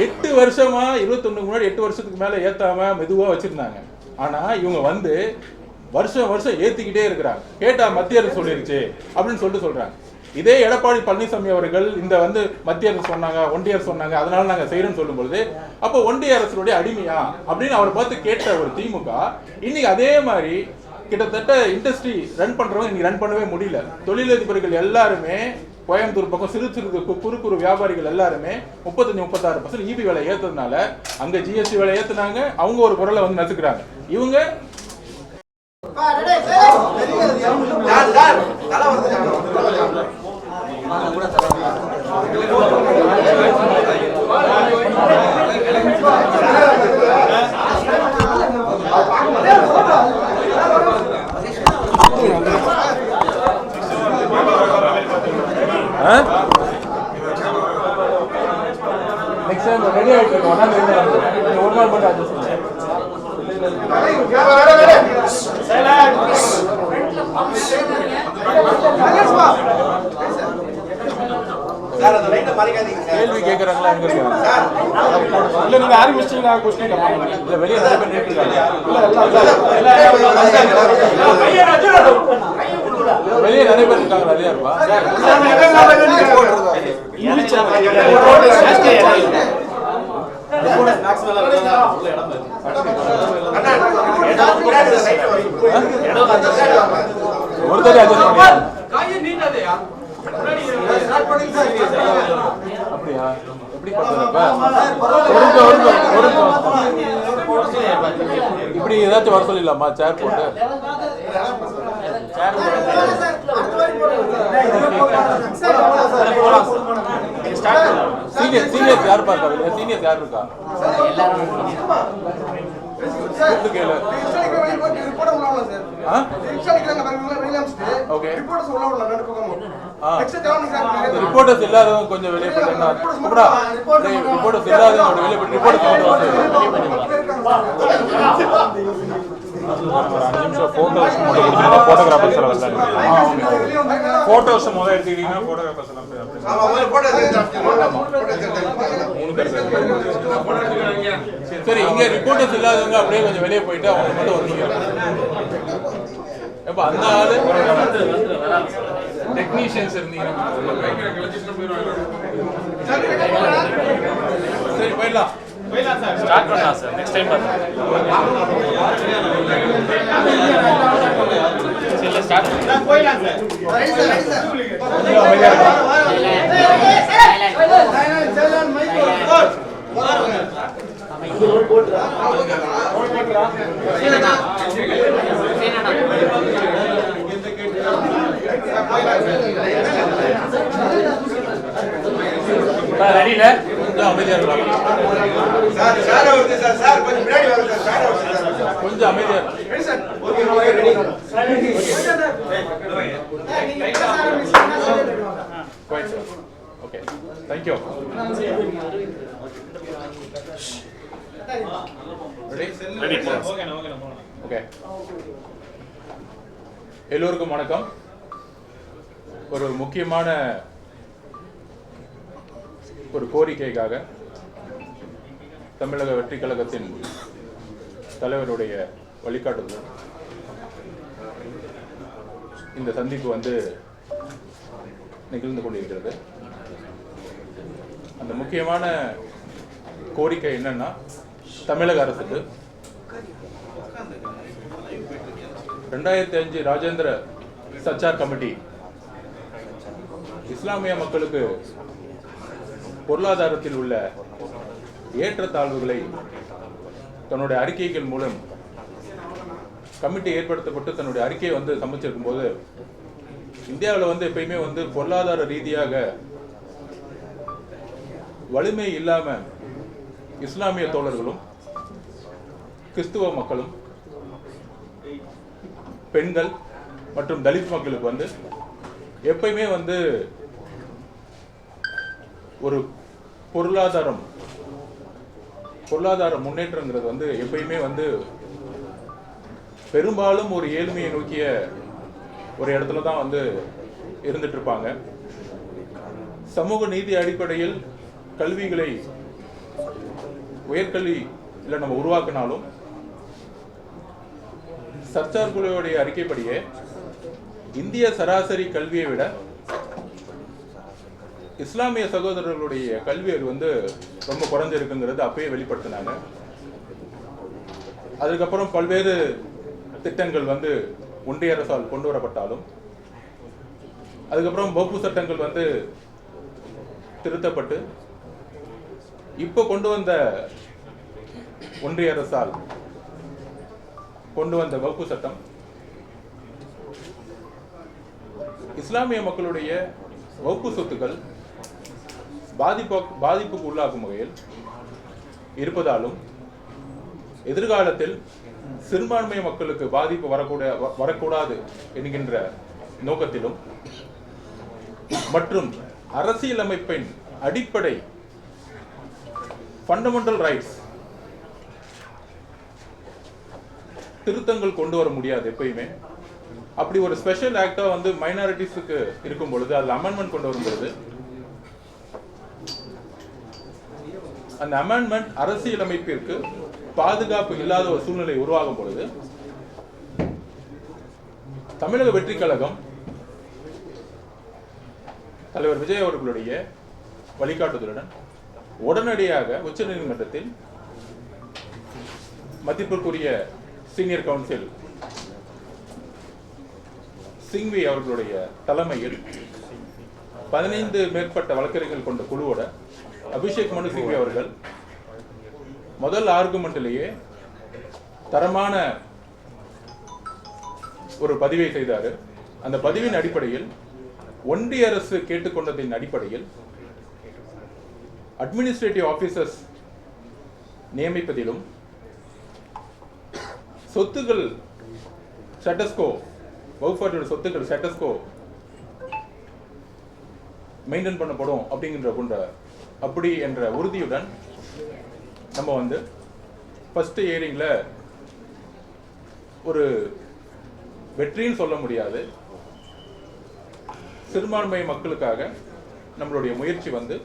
8 வருஷமா 21 முன்னாடி 8 வருஷத்துக்கு மேல ஏத்தாம மெதுவா வச்சிருந்தாங்க. ஆனா இவங்க வருஷம் வருஷம் ஏத்திக்கிட்டே இருக்கிறாங்க. கேட்டா மத்திய அரசு சொல்லிருச்சு அப்படின்னு சொல்றாங்க. இதே எடப்பாடி பழனிசாமி அவர்கள் இந்த மத்திய அரசு சொன்னாங்க, ஒன்றிய அரசு சொன்னாங்க, அதனால நாங்க செய்யறோம்னு சொல்லும் பொழுது அப்போ ஒன்றிய அரசுடைய அடிமையா அப்படின்னு அவரை பார்த்து கேட்ட ஒரு திமுக இன்னைக்கு அதே மாதிரி கிட்டத்தட்ட இண்டஸ்ட்ரி ரன் பண்றவங்க இன்னைக்கு ரன் பண்ணவே முடியல. தொழிலதிபர்கள் எல்லாருமே கோயம்புத்தூர் பக்கம் சிறு குறு வியாபாரிகள் எல்லாருமே 35-36% ஈபி விலை ஏத்ததுனால அங்க ஜிஎஸ்டி விலை ஏத்துனாங்க. அவங்க ஒரு குரலை நசுக்கிறாங்க. இவங்க நெக்ஸ்ட் டைம் ரெடி ஆயிட்டு இருக்கோம். ஒரு நாள் மட்டும் அட்ஜஸ்ட் பண்ணுங்க. கேள்வி கேட்கறாங்களா? எங்க இருக்காங்க? இல்ல நீங்க ஆரம்பிச்சிட்டீங்களா? क्वेश्चन கேட்பாங்க. இல்ல வெளிய நிறைய பேர் கேட்கறாங்க. வெளிய நிறைய பேர் இருக்காங்க. நிறைய இருப்பா. இங்கிலீஷ் ஒருத்தர் அப்படியா? எப்படி இப்படி ஏதாச்சும் வர சொல்லிடலாமா? சேர் போட்டு சீனியர்ஸ் யார் இருக்கா? சீனியர்ஸ் யார் இருக்கா? ரிப்போர்ட்டர்ஸ் இல்லாதவங்க கொஞ்சம் வெளியே போயிட்டா ரிப்போர்ட்டர்ஸ் இல்லாதவங்க வெளியே போயிட்டு போட்டோஸ் முதல் எடுத்துக்கிட்டீங்கன்னா போட்டோகிராஃபர்ஸ் சரி. இங்க ரிப்போர்ட்டர்ஸ் இல்லாதவங்க அப்படியே கொஞ்சம் வெளியே போயிட்டு அவங்க மட்டும் வருவீங்க. அப்ப அந்த ஆளு டெக்னீஷியன்ஸ் இருந்தீங்கன்னா சரி போயிடலாம். ஸ்டார்ட் பண்ணலாம் சார். நெக்ஸ்ட் டைம் பாருங்க. சரி ஸ்டார்ட் பண்ணலாம். போயிடலாம் சார். Right sir. ரெடில கொஞ்சம் அமைதியா இருக்கலாம். சார் சார் வந்து சார் சார் கொஞ்சம் முன்னாடி வாங்க சார். சார் கொஞ்சம் அமைதியா ready sir. Okay ready sir. Quiet sir. Okay thank you. Ready okay. எல்லோருக்கும் வணக்கம். ஒரு முக்கியமான ஒரு கோரிக்கைக்காக தமிழக வெற்றி கழகத்தின் தலைவருடைய வழிகாட்டுதல் இந்த சந்திப்பு நிகழ்ந்து கொண்டிருக்கிறது. அந்த முக்கியமான கோரிக்கை என்னன்னா, தமிழக அரசுக்கு 2005 ராஜேந்திர சச்சார் கமிட்டி இஸ்லாமிய மக்களுக்கு பொருளாதாரத்தில் உள்ள ஏற்றத்தாழ்வுகளை தன்னுடைய அறிக்கைகள் மூலம் கமிட்டி ஏற்படுத்தப்பட்டு தன்னுடைய அறிக்கையை வந்து சமைச்சிருக்கும் போது இந்தியாவில் வந்து எப்பயுமே வந்து பொருளாதார ரீதியாக வலிமை இல்லாம இஸ்லாமிய தோழர்களும் கிறிஸ்துவ மக்களும் பெண்கள் மற்றும் தலித் மக்களுக்கு வந்து எப்பயுமே வந்து ஒரு பொருளாதார முன்னேற்றங்கிறது வந்து எப்பயுமே வந்து பெரும்பாலும் ஒரு ஏழ்மையை நோக்கிய ஒரு இடத்துல தான் வந்து இருந்துட்டு இருப்பாங்க. சமூக நீதி அடிப்படையில் கல்விகளை உயர்கல்வி இல்லை நம்ம உருவாக்கினாலும் சர்ச்சார் குழுவுடைய அறிக்கைப்படியே இந்திய சராசரி கல்வியை விட இஸ்லாமிய சகோதரர்களுடைய கல்வி வந்து ரொம்ப குறைஞ்சிருக்குங்கிறது அப்பயே வெளிப்படுத்தினாங்க. அதுக்கப்புறம் பல்வேறு திட்டங்கள் வந்து ஒன்றிய அரசால் கொண்டு வரப்பட்டாலும் அதுக்கப்புறம் வகுப்பு சட்டங்கள் வந்து திருத்தப்பட்டு இப்போ கொண்டு வந்த ஒன்றிய அரசால் கொண்டு வந்த வகுப்பு சட்டம் இஸ்லாமிய மக்களுடைய வகுப்பு சொத்துக்கள் பாதிப்புக்கு உள்ளாகும் வகையில் இருப்பதாலும் எதிர்காலத்தில் சிறுபான்மை மக்களுக்கு பாதிப்பு வரக்கூடாது என்கின்ற நோக்கத்திலும் மற்றும் அரசியலமைப்பின் அடிப்படை ஃபண்டமெண்டல் ரைட்ஸ் திருத்தங்கள் கொண்டு வர முடியாது. எப்பயுமே அப்படி ஒரு ஸ்பெஷல் ஆக்டா வந்து மைனாரிட்டிஸுக்கு இருக்கும் பொழுது அதில் அமெண்ட்மெண்ட் கொண்டு வரும் பொழுது அந்த அமெண்ட்மெண்ட் அரசியலமைப்பிற்கு பாதுகாப்பு இல்லாத ஒரு சூழ்நிலை உருவாகும் பொழுது தமிழக வெற்றி கழகம் தலைவர் விஜய் அவர்களுடைய வழிகாட்டுதலுடன் உடனடியாக உச்சநீதிமன்றத்தில் மதிப்பிற்குரிய சீனியர் கவுன்சில் சிங்வி அவர்களுடைய தலைமையில் 15 மேற்பட்ட வழக்கறிஞர்கள் கொண்ட குழுவோட அபிஷேக் மனு சிங்வி அவர்கள் முதல் ஆர்குமெண்ட்லேயே தரமான ஒரு பதிவை செய்தார். அந்த பதிவின் அடிப்படையில் ஒன்றிய அரசு கேட்டுக்கொண்டதின் அடிப்படையில் அட்மினிஸ்ட்ரேட்டிவ் ஆபீசர்ஸ் நியமிப்பதிலும் சொத்துக்கள் ஸ்டேட்டஸ்கோ வகுப்பாட்டியோட சொத்துக்கள் ஸ்டேட்டஸ்கோ மெயின்டைன் பண்ணப்படும் அப்படி என்ற உறுதியுடன் நம்ம வந்து ஃபர்ஸ்ட் ஹியரிங்ல ஒரு வெற்றின்னு சொல்ல முடியாது, சிறுபான்மை மக்களுக்காக நம்மளுடைய முயற்சி வந்து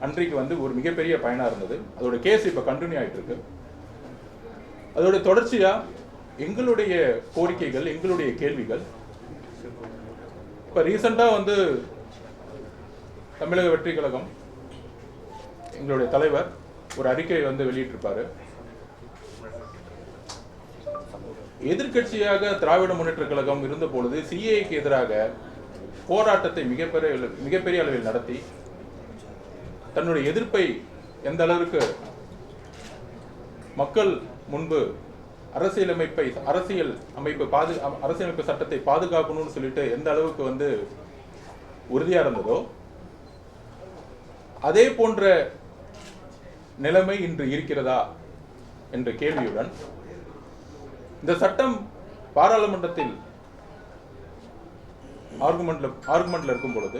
அன்றைக்கு வந்து ஒரு மிகப்பெரிய பயனா இருந்தது. அதோட கேஸ் இப்ப கண்டினியூ ஆயிட்டு இருக்கு. அதோட தொடர்ச்சியா எங்களுடைய கோரிக்கைகள், எங்களுடைய கேள்விகள் இப்ப ரீசெண்டா வந்து தமிழக வெற்றி கழகம் எங்களுடைய தலைவர் ஒரு அறிக்கை வந்து வெளியிட்டிருப்பாரு. எதிர்கட்சியாக திராவிட முன்னேற்ற கழகம் இருந்த பொழுது சிஏக்கு எதிராக போராட்டத்தை மிகப்பெரிய அளவில் நடத்தி தன்னுடைய எதிர்ப்பை எந்த அளவிற்கு மக்கள் முன்பு அரசியலமைப்பு சட்டத்தை பாதுகாக்கணும்னு சொல்லிட்டு எந்த அளவுக்கு வந்து உறுதியா இருந்ததோ அதே போன்ற நிலைமை இன்று இருக்கிறதா என்ற கேள்வியுடன் இந்த சட்டம் பாராளுமன்றத்தில் ஆர்குமெண்ட்ல இருக்கும் பொழுது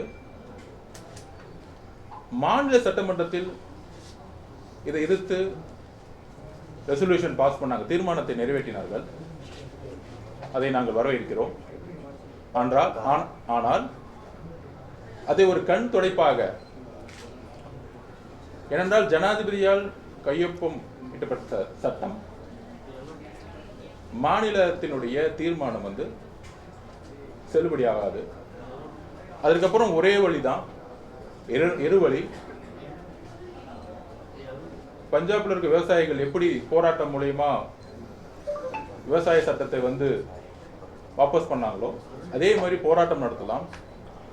மாநில சட்டமன்றத்தில் இதை எதிர்த்து ரெசல்யூஷன் பாஸ் பண்ணாங்க, தீர்மானத்தை நிறைவேற்றினார்கள். அதை நாங்கள் வரவேற்கிறோம். ஆனால் அதை ஒரு கண் துடைப்பாக, ஏனென்றால் ஜனாதிபதியால் கையொப்பம் இடப்பட்ட சட்டம் மாநிலத்தினுடைய தீர்மானம் வந்து செல்லுபடியாகாது. அதுக்கப்புறம் ஒரே வழிதான், இருவழி. பஞ்சாப்ல இருக்க விவசாயிகள் எப்படி போராட்டம் மூலமா விவசாய சட்டத்தை வந்து வாபஸ் பண்ணாங்களோ அதே மாதிரி போராட்டம் நடத்தலாம்.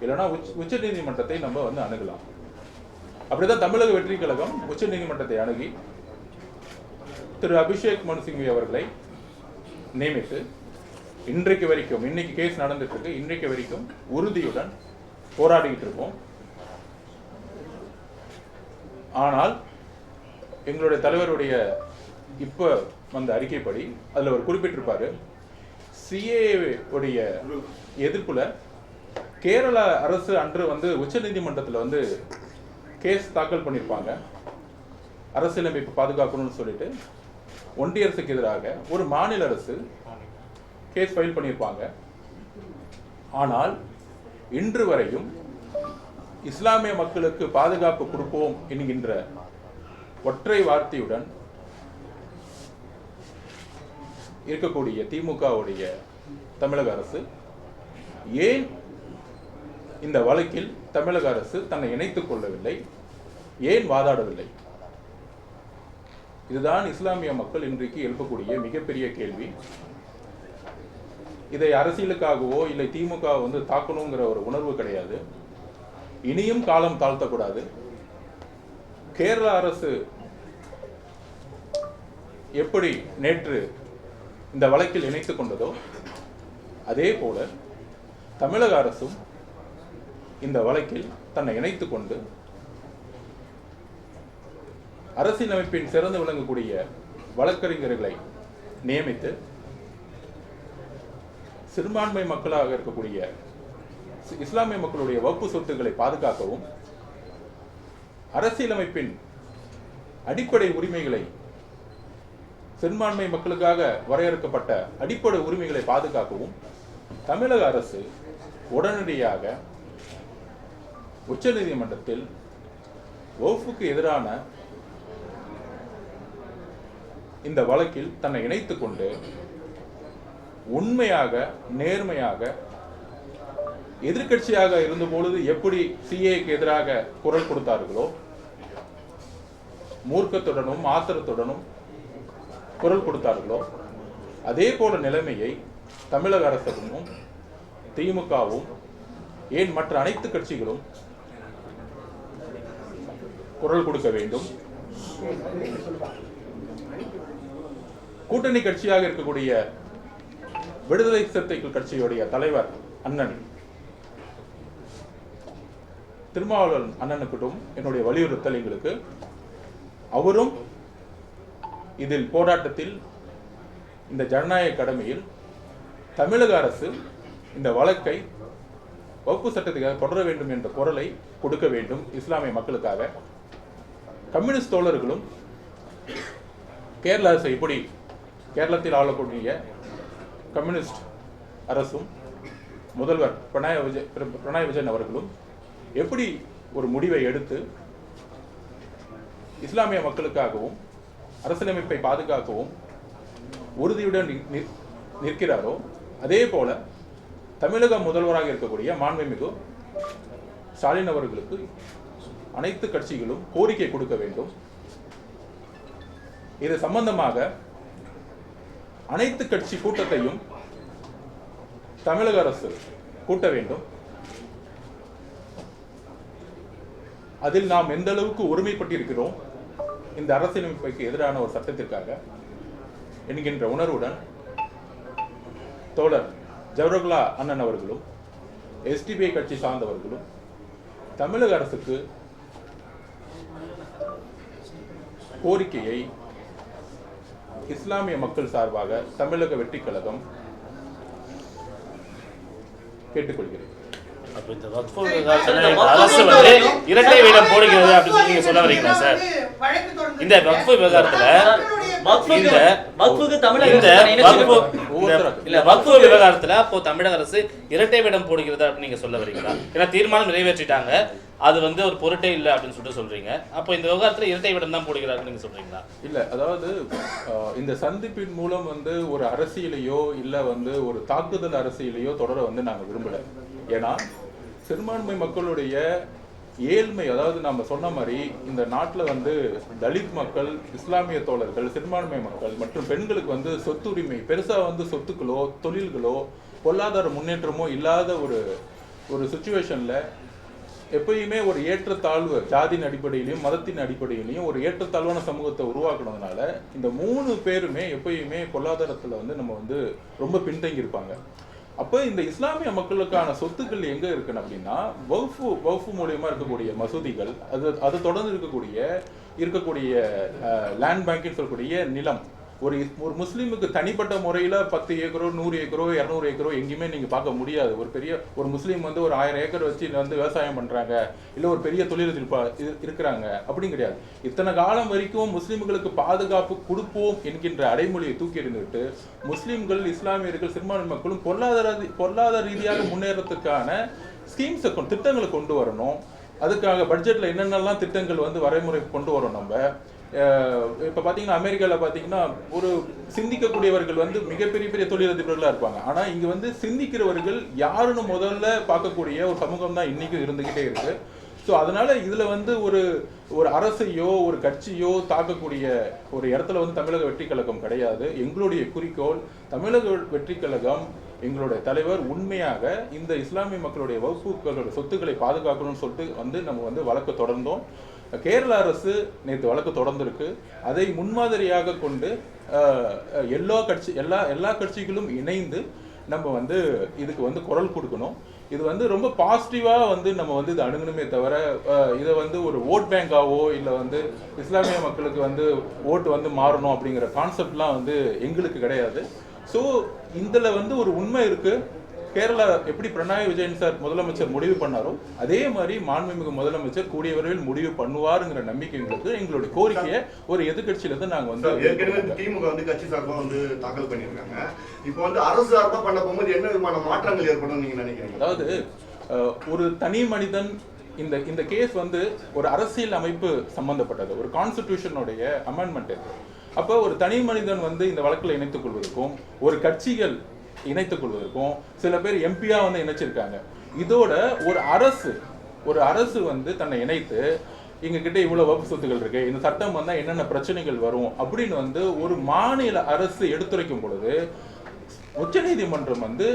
இல்லைன்னா உச்ச நீதிமன்றத்தை நம்ம வந்து அணுகலாம். அப்படிதான் தமிழக வெற்றி கழகம் உச்ச நீதிமன்றத்தை அணுகி திரு அபிஷேக் மனு சிங்வி அவர்களை நியமித்து இன்றைக்கு வரைக்கும், இன்னைக்கு கேஸ் நடந்துட்டு இருக்கு, இன்றைக்கு வரைக்கும் உறுதியுடன் போராடிக்கிட்டு இருக்கோம். ஆனால் எங்களுடைய தலைவருடைய இப்ப வந்த அறிக்கைப்படி அதுல ஒரு குறிப்பிட்டிருப்பாரு, சிஏஏ உடைய எதிர்ப்புல கேரள அரசு அன்று வந்து உச்ச நீதிமன்றத்தில் வந்து கேஸ் தாக்கல் பண்ணியிருப்பாங்க, அரசியலமைப்பு பாதுகாக்கணும்னு சொல்லிட்டு ஒன்றிய அரசுக்கு எதிராக ஒரு மாநில அரசு கேஸ் ஃபைல் பண்ணியிருப்பாங்க. ஆனால் இன்று வரையும் இஸ்லாமிய மக்களுக்கு பாதுகாப்பு கொடுப்போம் என்கின்ற ஒற்றை வார்த்தையுடன் இருக்கக்கூடிய திமுகவுடைய தமிழக அரசு ஏன் இந்த வழக்கில் தமிழக அரசு தன்னை இணைத்துக் கொள்ளவில்லை, ஏன் வாதாடவில்லை? இதுதான் இஸ்லாமிய மக்கள் இன்றைக்கு எழுப்பக்கூடிய மிகப்பெரிய கேள்வி. இதை அரசியலுக்காகவோ இல்லை திமுக வந்து தாக்கணுங்கிற ஒரு உணர்வு கிடையாது. இனியும் காலம் தாழ்த்தக்கூடாது. கேரள அரசு எப்படி நேற்று இந்த வழக்கில் இணைத்துக் கொண்டதோ அதே போல தமிழக அரசும் இந்த வழக்கில் தன்னை இணைத்துக் கொண்டு அரசியலமைப்பின் சிறந்து விளங்கக்கூடிய வழக்கறிஞர்களை நியமித்து சிறுபான்மை மக்களாக இருக்கக்கூடிய இஸ்லாமிய மக்களுடைய வகுப்பு சொத்துக்களை பாதுகாக்கவும், அரசியலமைப்பின் அடிப்படை உரிமைகளை, சிறுபான்மை மக்களுக்காக வரையறுக்கப்பட்ட அடிப்படை உரிமைகளை பாதுகாக்கவும் தமிழக அரசு உடனடியாக உச்ச நீதிமன்றத்தில் வக்ஃபுக்கு எதிரான இந்த வழக்கில் தன்னை இணைத்துக் கொண்டு உண்மையாக நேர்மையாக எதிர்க்கட்சியாக இருந்தபொழுது எப்படி சிஏக்கு எதிராக குரல் கொடுத்தார்களோ, மூர்க்கத்துடனும் ஆத்திரத்துடனும் குரல் கொடுத்தார்களோ, அதே போல நிலைமையை தமிழக அரசும் திமுகவும் ஏன் மற்ற அனைத்து கட்சிகளும் குரல் கொடுக்க வேண்டும். கூட்டணி கட்சியாக இருக்கக்கூடிய விடுதலை சிறுத்தைகள் கட்சியுடைய தலைவர் அண்ணன் திருமாவளவன் அண்ணனுக்கிட்டும் என்னுடைய வலியுறுத்தல் எங்களுக்கு, அவரும் இதில் போராட்டத்தில் இந்த ஜனநாயக கடமையில் தமிழக அரசு இந்த வழக்கை வகுப்பு சட்டத்துக்காக தொடர வேண்டும் என்ற குரலை கொடுக்க வேண்டும் இஸ்லாமிய மக்களுக்காக. கம்யூனிஸ்ட் தோழர்களும் கேரள அரசு எப்படி, கேரளத்தில் ஆளக்கூடிய கம்யூனிஸ்ட் அரசும் முதல்வர் பினராயி விஜயன் அவர்களும் எப்படி ஒரு முடிவை எடுத்து இஸ்லாமிய மக்களுக்காகவும் அரசியலமைப்பை பாதுகாக்கவும் உறுதியுடன் நிற்கிறாரோ, அதே போல தமிழக முதல்வராக இருக்கக்கூடிய மாண்புமிகு ஸ்டாலின் அவர்களுக்கு அனைத்து கட்சிகளும் கோரிக்கை கொடுக்க வேண்டும். இது சம்பந்தமாக அனைத்து கட்சி கூட்டத்தையும் தமிழக அரசு கூட்ட வேண்டும். அதில் நாம் எந்த அளவுக்கு ஒருமைப்பட்டிருக்கிறோம் இந்த அரசியலமைப்புக்கு எதிரான ஒரு சட்டத்திற்காக என்கின்ற உணர்வுடன் தோழர் ஜவஹர்லா அண்ணன் அவர்களும் எஸ்டிபிஐ கட்சி சார்ந்தவர்களும் தமிழக அரசுக்கு கோரிக்கையை இஸ்லாமிய மக்கள் சார்பாக தமிழக வெற்றி கழகம் கேட்டுக்கொள்கிறது. இந்த வக்ஃப் அரசு வந்து இரட்டை வேடம் போடுகிறது அப்படின்னு நீங்க சொல்ல வரீங்களா சார்? இந்த வக்ஃப் விவகாரத்துல வக்ஃப் விவகாரத்துல அப்போ தமிழக அரசு இரட்டை வேடம் போடுகிறது அப்படின்னு நீங்க சொல்ல வரீங்களா? ஏன்னா தீர்மானம் நிறைவேற்றிட்டாங்க, அது வந்து ஒரு பொருட்டே இல்லை அப்படின்னு சொல்லிட்டு சொல்றீங்க. அப்போ இந்த விவகாரத்துல இரட்டை வேடம் தான் போடுகிறாருன்னு நீங்க சொல்றீங்களா? இல்ல, அதாவது இந்த சந்திப்பின் மூலம் வந்து ஒரு அரசியலையோ இல்ல வந்து ஒரு தாக்குதல் அரசியலையோ தொடர வந்து நாங்க விரும்பல. ஏன்னா சிறுபான்மை மக்களுடைய ஏழ்மை, அதாவது நம்ம சொன்ன மாதிரி இந்த நாட்டில் வந்து தலித் மக்கள், இஸ்லாமிய தோழர்கள், சிறுபான்மை மக்கள் மற்றும் பெண்களுக்கு வந்து சொத்துரிமை பெருசா வந்து சொத்துக்களோ தொழில்களோ பொருளாதார முன்னேற்றமோ இல்லாத ஒரு ஒரு சுச்சுவேஷனில் எப்பயுமே ஒரு ஏற்றத்தாழ்வு ஜாதியின் அடிப்படையிலையும் மதத்தின் அடிப்படையிலையும் ஒரு ஏற்றத்தாழ்வான சமூகத்தை உருவாக்குனதுனால இந்த 3 பேருமே எப்பயுமே பொருளாதாரத்தில் வந்து நம்ம வந்து ரொம்ப பின்தங்கி இருப்பாங்க. அப்போ இந்த இஸ்லாமிய மக்களுக்கான சொத்துக்கள் எங்கே இருக்குன்னு அப்படின்னா வக்ஃப் மூலியமாக இருக்கக்கூடிய மசூதிகள், அது தொடர்ந்து இருக்கக்கூடிய லேண்ட் பேங்க்னு சொல்லக்கூடிய நிலம். ஒரு முஸ்லீமுக்கு தனிப்பட்ட முறையில் 10 ஏக்கரோ 100 ஏக்கரோ 200 ஏக்கரோ எங்கேயுமே நீங்கள் பார்க்க முடியாது. ஒரு முஸ்லீம் வந்து ஒரு 1000 ஏக்கர் வச்சு வந்து விவசாயம் பண்ணுறாங்க, இல்லை ஒரு பெரிய தொழில் இருக்கிறாங்க அப்படின்னு கிடையாது. இத்தனை காலம் வரைக்கும் முஸ்லீம்களுக்கு பாதுகாப்பு கொடுப்போம் என்கின்ற அடைமொழியை தூக்கி எறிந்துவிட்டு முஸ்லீம்கள், இஸ்லாமியர்கள், சிறுபான்மை மக்களும் பொருளாதார ரீதியாக முன்னேறத்துக்கான ஸ்கீம்ஸை திட்டங்களை கொண்டு வரணும். அதுக்காக பட்ஜெட்டில் என்னென்னலாம் திட்டங்கள் வந்து வரைமுறை கொண்டு வரோம். நம்ம இப்போ பார்த்தீங்கன்னா அமெரிக்காவில் பார்த்தீங்கன்னா ஒரு சிந்திக்கக்கூடியவர்கள் வந்து மிகப்பெரிய தொழிலதிபர்களாக இருப்பாங்க. ஆனால் இங்கே வந்து சிந்திக்கிறவர்கள் யாருன்னு முதல்ல பார்க்கக்கூடிய ஒரு சமூகம் தான் இன்றைக்கும் இருந்துக்கிட்டே இருக்குது. ஸோ அதனால் இதில் வந்து ஒரு அரசையோ ஒரு கட்சியோ தாக்கக்கூடிய ஒரு இடத்துல வந்து தமிழக வெற்றி கழகம் கிடையாது. எங்களுடைய குறிக்கோள் தமிழக வெற்றி கழகம், எங்களுடைய தலைவர் உண்மையாக இந்த இஸ்லாமிய மக்களுடைய வகுப்புகளோட சொத்துக்களை பாதுகாக்கணும்னு சொல்லிட்டு வந்து நம்ம வந்து வழக்கு தொடர்ந்தோம். கேரள அரசு நேற்று வழக்கு தொடர்ந்திருக்கு. அதை முன்மாதிரியாக கொண்டு எல்லா கட்சிகளும் இணைந்து நம்ம வந்து இதுக்கு வந்து குரல் கொடுக்கணும். இது வந்து ரொம்ப பாசிட்டிவாக வந்து நம்ம வந்து இதை அணுகணுமே தவிர இதை வந்து ஒரு ஓட் பேங்காவோ இல்லை வந்து இஸ்லாமிய மக்களுக்கு வந்து ஓட்டு வந்து மாறணும் அப்படிங்கிற கான்செப்ட்லாம் வந்து எங்களுக்கு கிடையாது. ஸோ இதில் வந்து ஒரு உண்மை இருக்குது. கேரளா எப்படி பினராயி விஜயன் சார் முதலமைச்சர் முடிவு பண்ணாரோ அதே மாதிரி மாண்புமிகு முதலமைச்சர் கூடிய விரைவில் முடிவு பண்ணுவாருங்கிற நம்பிக்கை எங்களுக்கு. எங்களுடைய கோரிக்கையை ஒரு எதிர்கட்சியிலிருந்து நாங்கள் வந்து திமுக வந்து கட்சி சார்பாக வந்து தாக்கல் பண்ணியிருக்காங்க. இப்போ வந்து அரசு சார்பாக பண்ண போகும்போது என்ன விதமான மாற்றங்கள் ஏற்படும் நீங்க நினைக்கிறீங்க? அதாவது ஒரு தனி மனிதன் இந்த கேஸ் வந்து ஒரு அரசியல் அமைப்பு சம்பந்தப்பட்டது, ஒரு கான்ஸ்டிடியூஷனுடைய அமெண்ட்மெண்ட். அப்போ ஒரு தனி மனிதன் வந்து இந்த வழக்கில் இணைத்துக் கொள்வதற்கும் ஒரு கட்சிகள் இணைத்துக் கொள்வதற்கும் சில பேர் எம்பியா வந்து இணைச்சிருக்காங்க. இதோட ஒரு அரசு வந்து தன்னை இணைத்து எங்ககிட்ட இவ்வளவு வகுப்பு சொத்துக்கள் இருக்கு, இந்த சட்டம் வந்தா என்னென்ன பிரச்சனைகள் வரும் அப்படின்னு வந்து ஒரு மாநில அரசு எடுத்துரைக்கும் பொழுது உச்சநீதிமன்றம் வந்து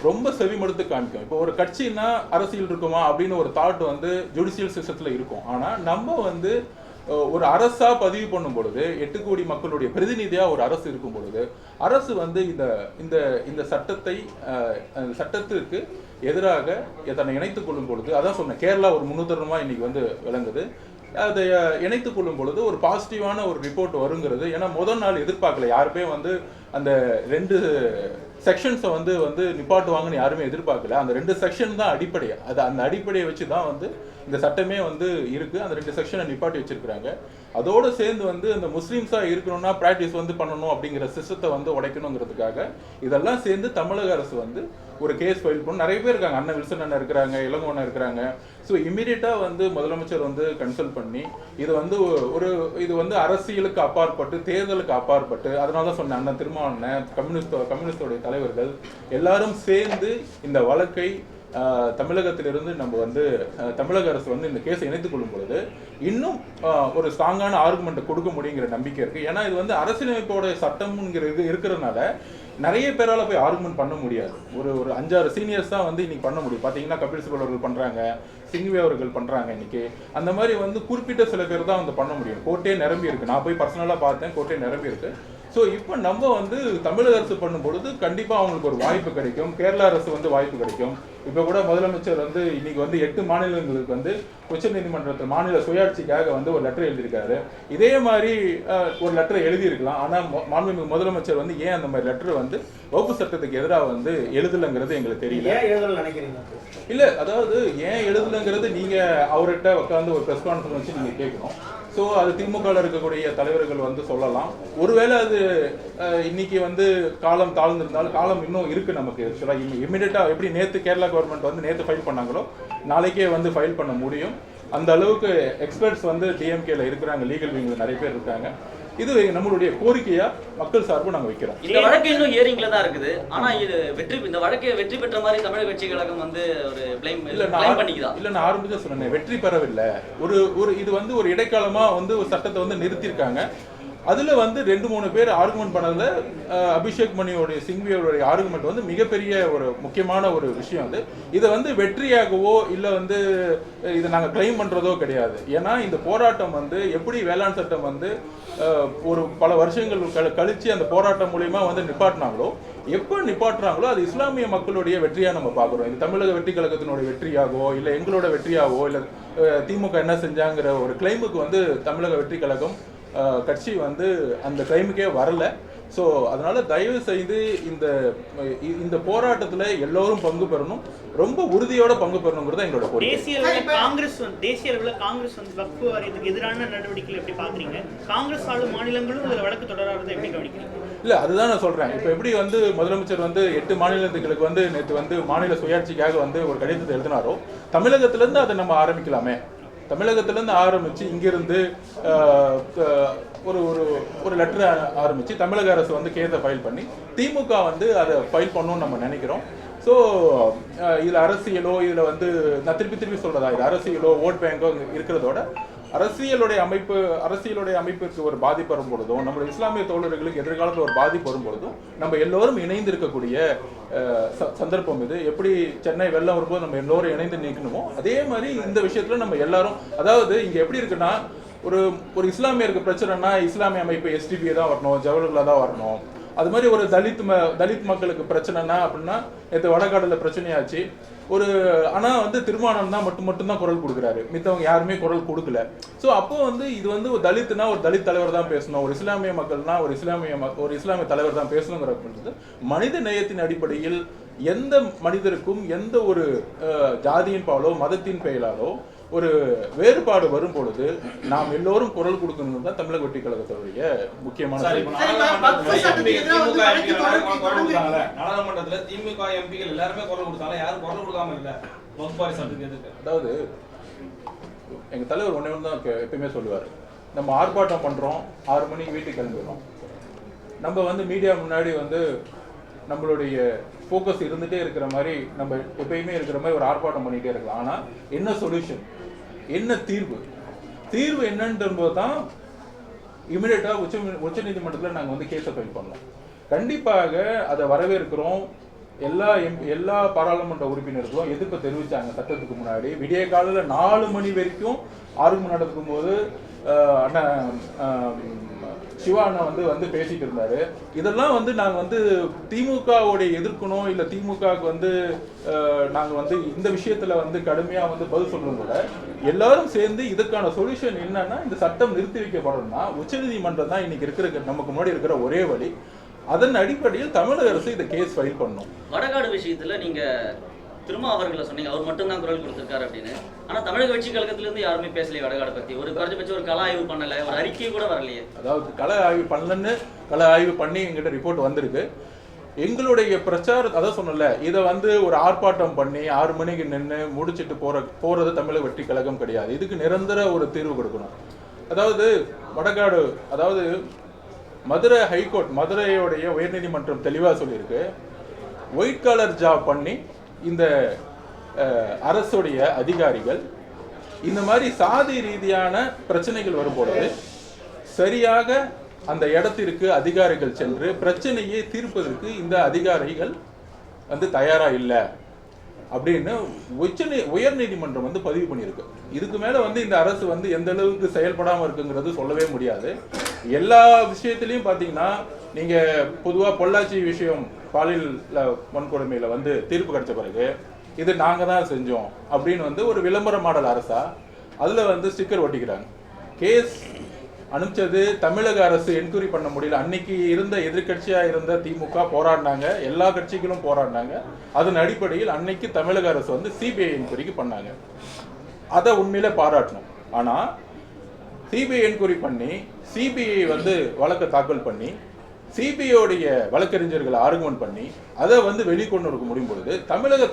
ரொம்ப செவிமடுத்து காமிக்கும். இப்போ ஒரு கட்சின்னா அரசியல் இருக்குமா அப்படின்னு ஒரு தாட் வந்து ஜுடிஷியல் சிஸ்டத்துல இருக்கும். ஆனா நம்ம வந்து ஒரு அரசா பதிவு பண்ணும் பொழுது 8 கோடி மக்களுடைய பிரதிநிதியா ஒரு அரசு இருக்கும் பொழுது அரசு வந்து இந்த சட்டத்திற்கு எதிராக தன்னை இணைத்துக் கொள்ளும் பொழுது, அதான் சொன்னேன், கேரளா ஒரு முன்னுதாரணமா இன்னைக்கு வந்து விளங்குது. அதை இணைத்துக் கொள்ளும் பொழுது ஒரு பாசிட்டிவான ஒரு ரிப்போர்ட் வருங்கிறது. ஏன்னா முதல் நாள் எதிர்பார்க்கல யாருமே வந்து அந்த 2 செக்ஷன்ஸை வந்து நிப்பாட்டுவாங்கன்னு யாருமே எதிர்பார்க்கல. அந்த 2 செக்ஷன் தான் அடிப்படை. அந்த அடிப்படையை வச்சு தான் வந்து இந்த சட்டமே வந்து இருக்கு. அந்த 2 செக்ஷனை நிப்பாட்டி வச்சிருக்காங்க. அதோடு சேர்ந்து வந்து அந்த முஸ்லீம்ஸா இருக்கணும்னா பிராக்டிஸ் வந்து பண்ணணும் அப்படிங்கிற சிஸ்டத்தை வந்து உடைக்கணுங்கிறதுக்காக இதெல்லாம் சேர்ந்து தமிழக அரசு வந்து ஒரு கேஸ் ஃபைல் பண்ணி நிறைய பேர் இருக்காங்க. அண்ணன் வில்சன் அண்ணன் இருக்கிறாங்க, இளங்கோ அண்ணன் இருக்கிறாங்க. ஸோ இமீடியட்டாக வந்து முதலமைச்சர் வந்து கன்சல்ட் பண்ணி இது வந்து அரசியலுக்கு அப்பாற்பட்டு தேர்தலுக்கு அப்பாற்பட்டு, அதனால தான் சொன்னேன், அண்ணன் திருமாவளவன் கம்யூனிஸ்டோடைய தலைவர்கள் எல்லாரும் சேர்ந்து இந்த வழக்கை தமிழகத்திலிருந்து நம்ம வந்து தமிழக அரசு வந்து இந்த கேஸை இணைத்துக் கொள்ளும் பொழுது இன்னும் ஒரு ஸ்ட்ராங்கான ஆர்குமெண்ட்டை கொடுக்க முடியுங்கிற நம்பிக்கை இருக்கு. ஏன்னா இது வந்து அரசியலமைப்போட சட்டம்ங்கிறது இருக்கிறதுனால நிறைய பேரால் போய் ஆர்குமெண்ட் பண்ண முடியாது. ஒரு 5-6 சீனியர்ஸ் தான் வந்து இன்னைக்கு பண்ண முடியும். பார்த்தீங்கன்னா கபில் சிபல் அவர்கள் பண்ணுறாங்க, சிங்வி அவர்கள் பண்ணுறாங்க. இன்னைக்கு அந்த மாதிரி வந்து குறிப்பிட்ட சில பேர் தான் வந்து பண்ண முடியும். கோர்ட்டே நிரம்பி இருக்கு. நான் போய் பர்சனலாக பார்த்தேன், கோர்ட்டே நிரம்பி இருக்கு. ஸோ இப்போ நம்ம வந்து தமிழக அரசு பண்ணும் பொழுது கண்டிப்பாக அவங்களுக்கு ஒரு வாய்ப்பு கிடைக்கும். கேரள அரசு வந்து வாய்ப்பு கிடைக்கும். இப்போ கூட முதலமைச்சர் வந்து இன்னைக்கு வந்து 8 மாநிலங்களுக்கு வந்து உச்சநீதிமன்றத்தில் மாநில சுயாட்சிக்காக வந்து ஒரு லெட்டர் எழுதியிருக்காரு. இதே மாதிரி ஒரு லெட்டர் எழுதியிருக்கலாம். ஆனால் மாண்புமிகு முதலமைச்சர் வந்து ஏன் அந்த மாதிரி லெட்டர் வந்து வகுப்பு சட்டத்துக்கு எதிராக வந்து எழுதலைங்கிறது எங்களுக்கு தெரியல. இல்லை, அதாவது ஏன் எழுதலைங்கிறது நீங்கள் அவர்கிட்ட உட்காந்து ஒரு ப்ரெஸ் கான்ஃபரன்ஸ் வச்சு நீங்கள் கேட்கணும். ஸோ அது திமுகவில் இருக்கக்கூடிய தலைவர்கள் வந்து சொல்லலாம். ஒருவேளை அது இன்னைக்கு வந்து காலம் தாழ்ந்திருந்தாலும் காலம் இன்னும் இருக்கு நமக்கு. ஆக்சுவலாக இமீடியட்டாக எப்படி நேற்று கேரளா கவர்மெண்ட் வந்து நேற்று ஃபைல் பண்ணாங்களோ நாளைக்கே வந்து ஃபைல் பண்ண முடியும். அந்த அளவுக்கு எக்ஸ்பர்ட்ஸ் வந்து டிஎம்கேல இருக்கிறாங்க, லீகல் விங்ல நிறைய பேர் இருக்காங்க. இது நம்மளுடைய கோரிக்கையா மக்கள் சார்பு நாங்கள் வைக்கிறோம். இந்த வழக்கு இன்னும் ஹியரிங்ல தான் இருக்குது. ஆனா இது இந்த வழக்கை வெற்றி பெற்ற மாதிரி தமிழக வெற்றி கழகம் வந்து ஒரு ப்ளைம் பண்ணிக்குதா? இல்ல, நான் ஆரம்பிச்சு சொன்னேன், வெற்றி பெறவில்லை. இது வந்து ஒரு இடைக்காலமா வந்து ஒரு சட்டத்தை வந்து நிறுத்தியிருக்காங்க. அதில் வந்து 2-3 பேர் ஆர்குமெண்ட் பண்ணதில் அபிஷேக் மணியோடைய சிங்வியோடைய ஆர்குமெண்ட் வந்து மிகப்பெரிய ஒரு முக்கியமான ஒரு விஷயம் அது. இதை வந்து வெற்றியாகவோ இல்லை வந்து இதை நாங்கள் கிளைம் பண்ணுறதோ கிடையாது. ஏன்னா இந்த போராட்டம் வந்து எப்படி வேளாண் சட்டம் வந்து ஒரு பல வருஷங்கள் கழித்து அந்த போராட்டம் மூலயமா வந்து நிப்பாட்டினாங்களோ, எப்போ நிப்பாட்டுறாங்களோ அது இஸ்லாமிய மக்களுடைய வெற்றியாக நம்ம பார்க்குறோம். இது தமிழக வெற்றி கழகத்தினுடைய வெற்றியாகவோ இல்லை எங்களோட வெற்றியாகவோ இல்லை திமுக என்ன செஞ்சாங்கிற ஒரு கிளைமுக்கு வந்து தமிழக வெற்றி கழகம் கட்சி வந்து அந்த கிளைமுக்கே வரல. ஸோ அதனால தயவு செய்து இந்த போராட்டத்தில் எல்லோரும் பங்கு பெறணும், ரொம்ப உறுதியோட பங்கு பெறணுங்கிறது எங்களோட கோரிக்கை. தேசிய அளவில் காங்கிரஸ் வந்து வக்ஃபு வாரியத்துக்கு எதிரான நடவடிக்கைகள் எப்படி பார்க்குறீங்க? காங்கிரஸ் ஆளும் மாநிலங்களும் இதில் வழக்கு தொடராத எப்படி கவனிக்கிறீங்க? இல்லை, அதுதான் நான் சொல்கிறேன். இப்போ எப்படி வந்து முதலமைச்சர் வந்து 8 மாநிலங்களுக்கு வந்து நேற்று வந்து மாநில சுயாட்சிக்காக வந்து ஒரு கடிதத்தை எழுதினாரோ, தமிழகத்திலேருந்து அதை நம்ம ஆரம்பிக்கலாமே. தமிழகத்திலேருந்து ஆரம்பித்து இங்கிருந்து ஒரு ஒரு லெட்டர் ஆரம்பித்து தமிழக அரசு வந்து கேஸை ஃபைல் பண்ணி திமுக வந்து அதை ஃபைல் பண்ணணும்னு நம்ம நினைக்கிறோம். ஸோ இதில் அரசியலோ இதில் வந்து நான் திருப்பி சொல்கிறதா, இது அரசியலோ ஓட் பேங்கோ இருக்கிறதோட அரசியலுடைய அமைப்புக்கு ஒரு பாதிப்பு வரும் பொழுதும், நம்மளுடைய இஸ்லாமிய தோழர்களுக்கு எதிர்காலத்தில் ஒரு பாதிப்பு வரும் பொழுதும் நம்ம எல்லோரும் இணைந்து இருக்கக்கூடிய சந்தர்ப்பம் இது. எப்படி சென்னை வெள்ளம் வரும்போது நம்ம எல்லோரும் இணைந்து நிற்கணுமோ அதே மாதிரி இந்த விஷயத்துல நம்ம எல்லாரும், அதாவது இங்க எப்படி இருக்குன்னா, ஒரு இஸ்லாமியருக்கு பிரச்சனைனா இஸ்லாமிய அமைப்பு எஸ்டிபி தான் வரணும், ஜவஹர்லால் தான் வரணும். அது மாதிரி ஒரு தலித் மக்களுக்கு பிரச்சனைனா அப்படின்னா நேற்று வடகாடுல பிரச்சனையாச்சு. ஆனால் வந்து திருமாவளவன் தான் மட்டும்தான் குரல் கொடுக்குறாரு, மித்தவங்க யாருமே குரல் கொடுக்கல. ஸோ அப்போ வந்து இது வந்து ஒரு தலித்னா ஒரு தலித் தலைவர் தான் பேசணும், ஒரு இஸ்லாமிய மக்கள்னா ஒரு இஸ்லாமிய தலைவர் தான் பேசணுங்கிற மனித நேயத்தின் அடிப்படையில் எந்த மனிதருக்கும் எந்த ஒரு ஜாதியின் பாலோ மதத்தின் பெயராலோ ஒரு வேறுபாடு வரும் பொழுது நாம் எல்லோரும் குரல் கொடுக்கணும் தான் தமிழக வெற்றி கழகத்துடைய முக்கியமான. நாடாளுமன்றத்துல திமுக எம்பிகள் எல்லாருமே குரல் கொடுத்தாங்க, யாரும் குரல் கொடுக்காம இல்ல. அதாவது எங்க தலைவர் ஒண்ணே ஒன்று தான் எப்பயுமே சொல்லுவாரு, நம்ம ஆர்ப்பாட்டம் பண்றோம், 6 மணிக்கு வீட்டுக்கு கிளம்பிடுறோம். நம்ம வந்து மீடியா முன்னாடி வந்து நம்மளுடைய ஃபோக்கஸ் இருந்துட்டே இருக்கிற மாதிரி நம்ம எப்பயுமே இருக்கிற மாதிரி ஒரு ஆர்ப்பாட்டம் பண்ணிட்டே இருக்கலாம். ஆனால் என்ன சொல்யூஷன், என்ன தீர்வு என்னன்றது தான் இமிடியேட்டாக உச்ச நீதிமன்றத்தில் நாங்கள் வந்து கேஸை ஃபைல் பண்ணோம். கண்டிப்பாக அதை வரவேற்கிறோம். எல்லா பாராளுமன்ற உறுப்பினர்களும் எதிர்ப்பு தெரிவித்தாங்க. சட்டத்துக்கு முன்னாடி விடிய காலையில் 4 மணி வரைக்கும் ஆர்குமெண்ட் நடக்கும் போது அண்ணன் சிவா அண்ணா வந்து பேசிட்டு இருந்தாரு. இதெல்லாம் வந்து நாங்கள் வந்து திமுகவோடைய எதிர்க்கணும், இல்லை திமுகவுக்கு வந்து நாங்கள் வந்து இந்த விஷயத்துல வந்து கடுமையாக வந்து பதில் சொல்றோம் கூட, எல்லாரும் சேர்ந்து இதுக்கான சொல்யூஷன் என்னன்னா இந்த சட்டம் நிறுத்தி வைக்கப்படணும்னா உச்சநீதிமன்றம் தான் இன்னைக்கு இருக்கிற நமக்கு முன்னாடி இருக்கிற ஒரே வழி. அதன் அடிப்படையில் தமிழக அரசு இந்த கேஸ் ஃபைல் பண்ணும். வடகாடு விஷயத்துல நீங்க திரும்ப அவர்களை சொன்னீங்க, அவர் மட்டும் தான் குரல் கொடுத்திருக்காரு அப்படின்னு. ஆனா தமிழக வெற்றி கழகத்திலிருந்து யாருமே பேசலையே வடகாடு பத்தி. ஒரு குறைஞ்சபட்சம் ஒரு கள ஆய்வு பண்ணல, ஒரு அறிக்கை கூட வரலையே. அதாவது கள ஆய்வு பண்ணி எங்கிட்ட ரிப்போர்ட் வந்திருக்கு. எங்களுடைய பிரச்சாரம் அதான் சொன்னல, இதை வந்து ஒரு ஆர்ப்பாட்டம் பண்ணி 6 மணிக்கு நின்று முடிச்சுட்டு போறது தமிழக வெற்றி கழகம் கிடையாது. இதுக்கு நிரந்தர ஒரு தீர்வு கொடுக்கணும். அதாவது வடகாடு, அதாவது மதுரை ஹைகோர்ட், மதுரையோடைய உயர்நீதிமன்றம் தெளிவாக சொல்லியிருக்கு, ஒயிட் காலர் ஜாப் பண்ணி இந்த அரசுடைய அதிகாரிகள் இந்த மாதிரி சாதி ரீதியான பிரச்சனைகள் வரும்பொழுது சரியாக அந்த இடத்திற்கு அதிகாரிகள் சென்று பிரச்சனையை தீர்ப்பதற்கு இந்த அதிகாரிகள் வந்து தயாரா இல்லை அப்படின்னு உயர் நீதிமன்றம் வந்து பதிவு பண்ணியிருக்கு. இதுக்கு மேல வந்து இந்த அரசு வந்து எந்த அளவுக்கு செயல்படாம இருக்குங்கிறது சொல்லவே முடியாது. எல்லா விஷயத்திலையும் பாத்தீங்கன்னா, நீங்க பொதுவா பொள்ளாச்சி விஷயம் பாலியல் வன்கொடுமையில வந்து தீர்ப்பு கிடைச்ச பிறகு இது நாங்க தான் செஞ்சோம் அப்படின்னு வந்து ஒரு விளம்பர மாடல் அரசா அதுல வந்து ஸ்டிக்கர் ஒட்டிக்கிறாங்க. கேஸ் அனுப்பிச்சது தமிழக அரசு என்கொயரி பண்ண முடியல. அன்னைக்கு இருந்த எதிர்கட்சியா இருந்த திமுக போராடினாங்க, எல்லா கட்சிகளும் போராடினாங்க. அதன் அடிப்படையில் அன்னைக்கு தமிழக அரசு வந்து சிபிஐ என்கொயரிக்கு பண்ணாங்க. அதை உண்மையில பாராட்டணும். ஆனா சிபிஐ என்கொயரி பண்ணி சிபிஐ வந்து வழக்கை தாக்கல் பண்ணி சிபிஐ உடைய வழக்கறிஞர்களை ஆர்குமெண்ட் பண்ணி அதை வந்து வெளிக்கொண்டு இருக்க முடியும் பொழுது தமிழக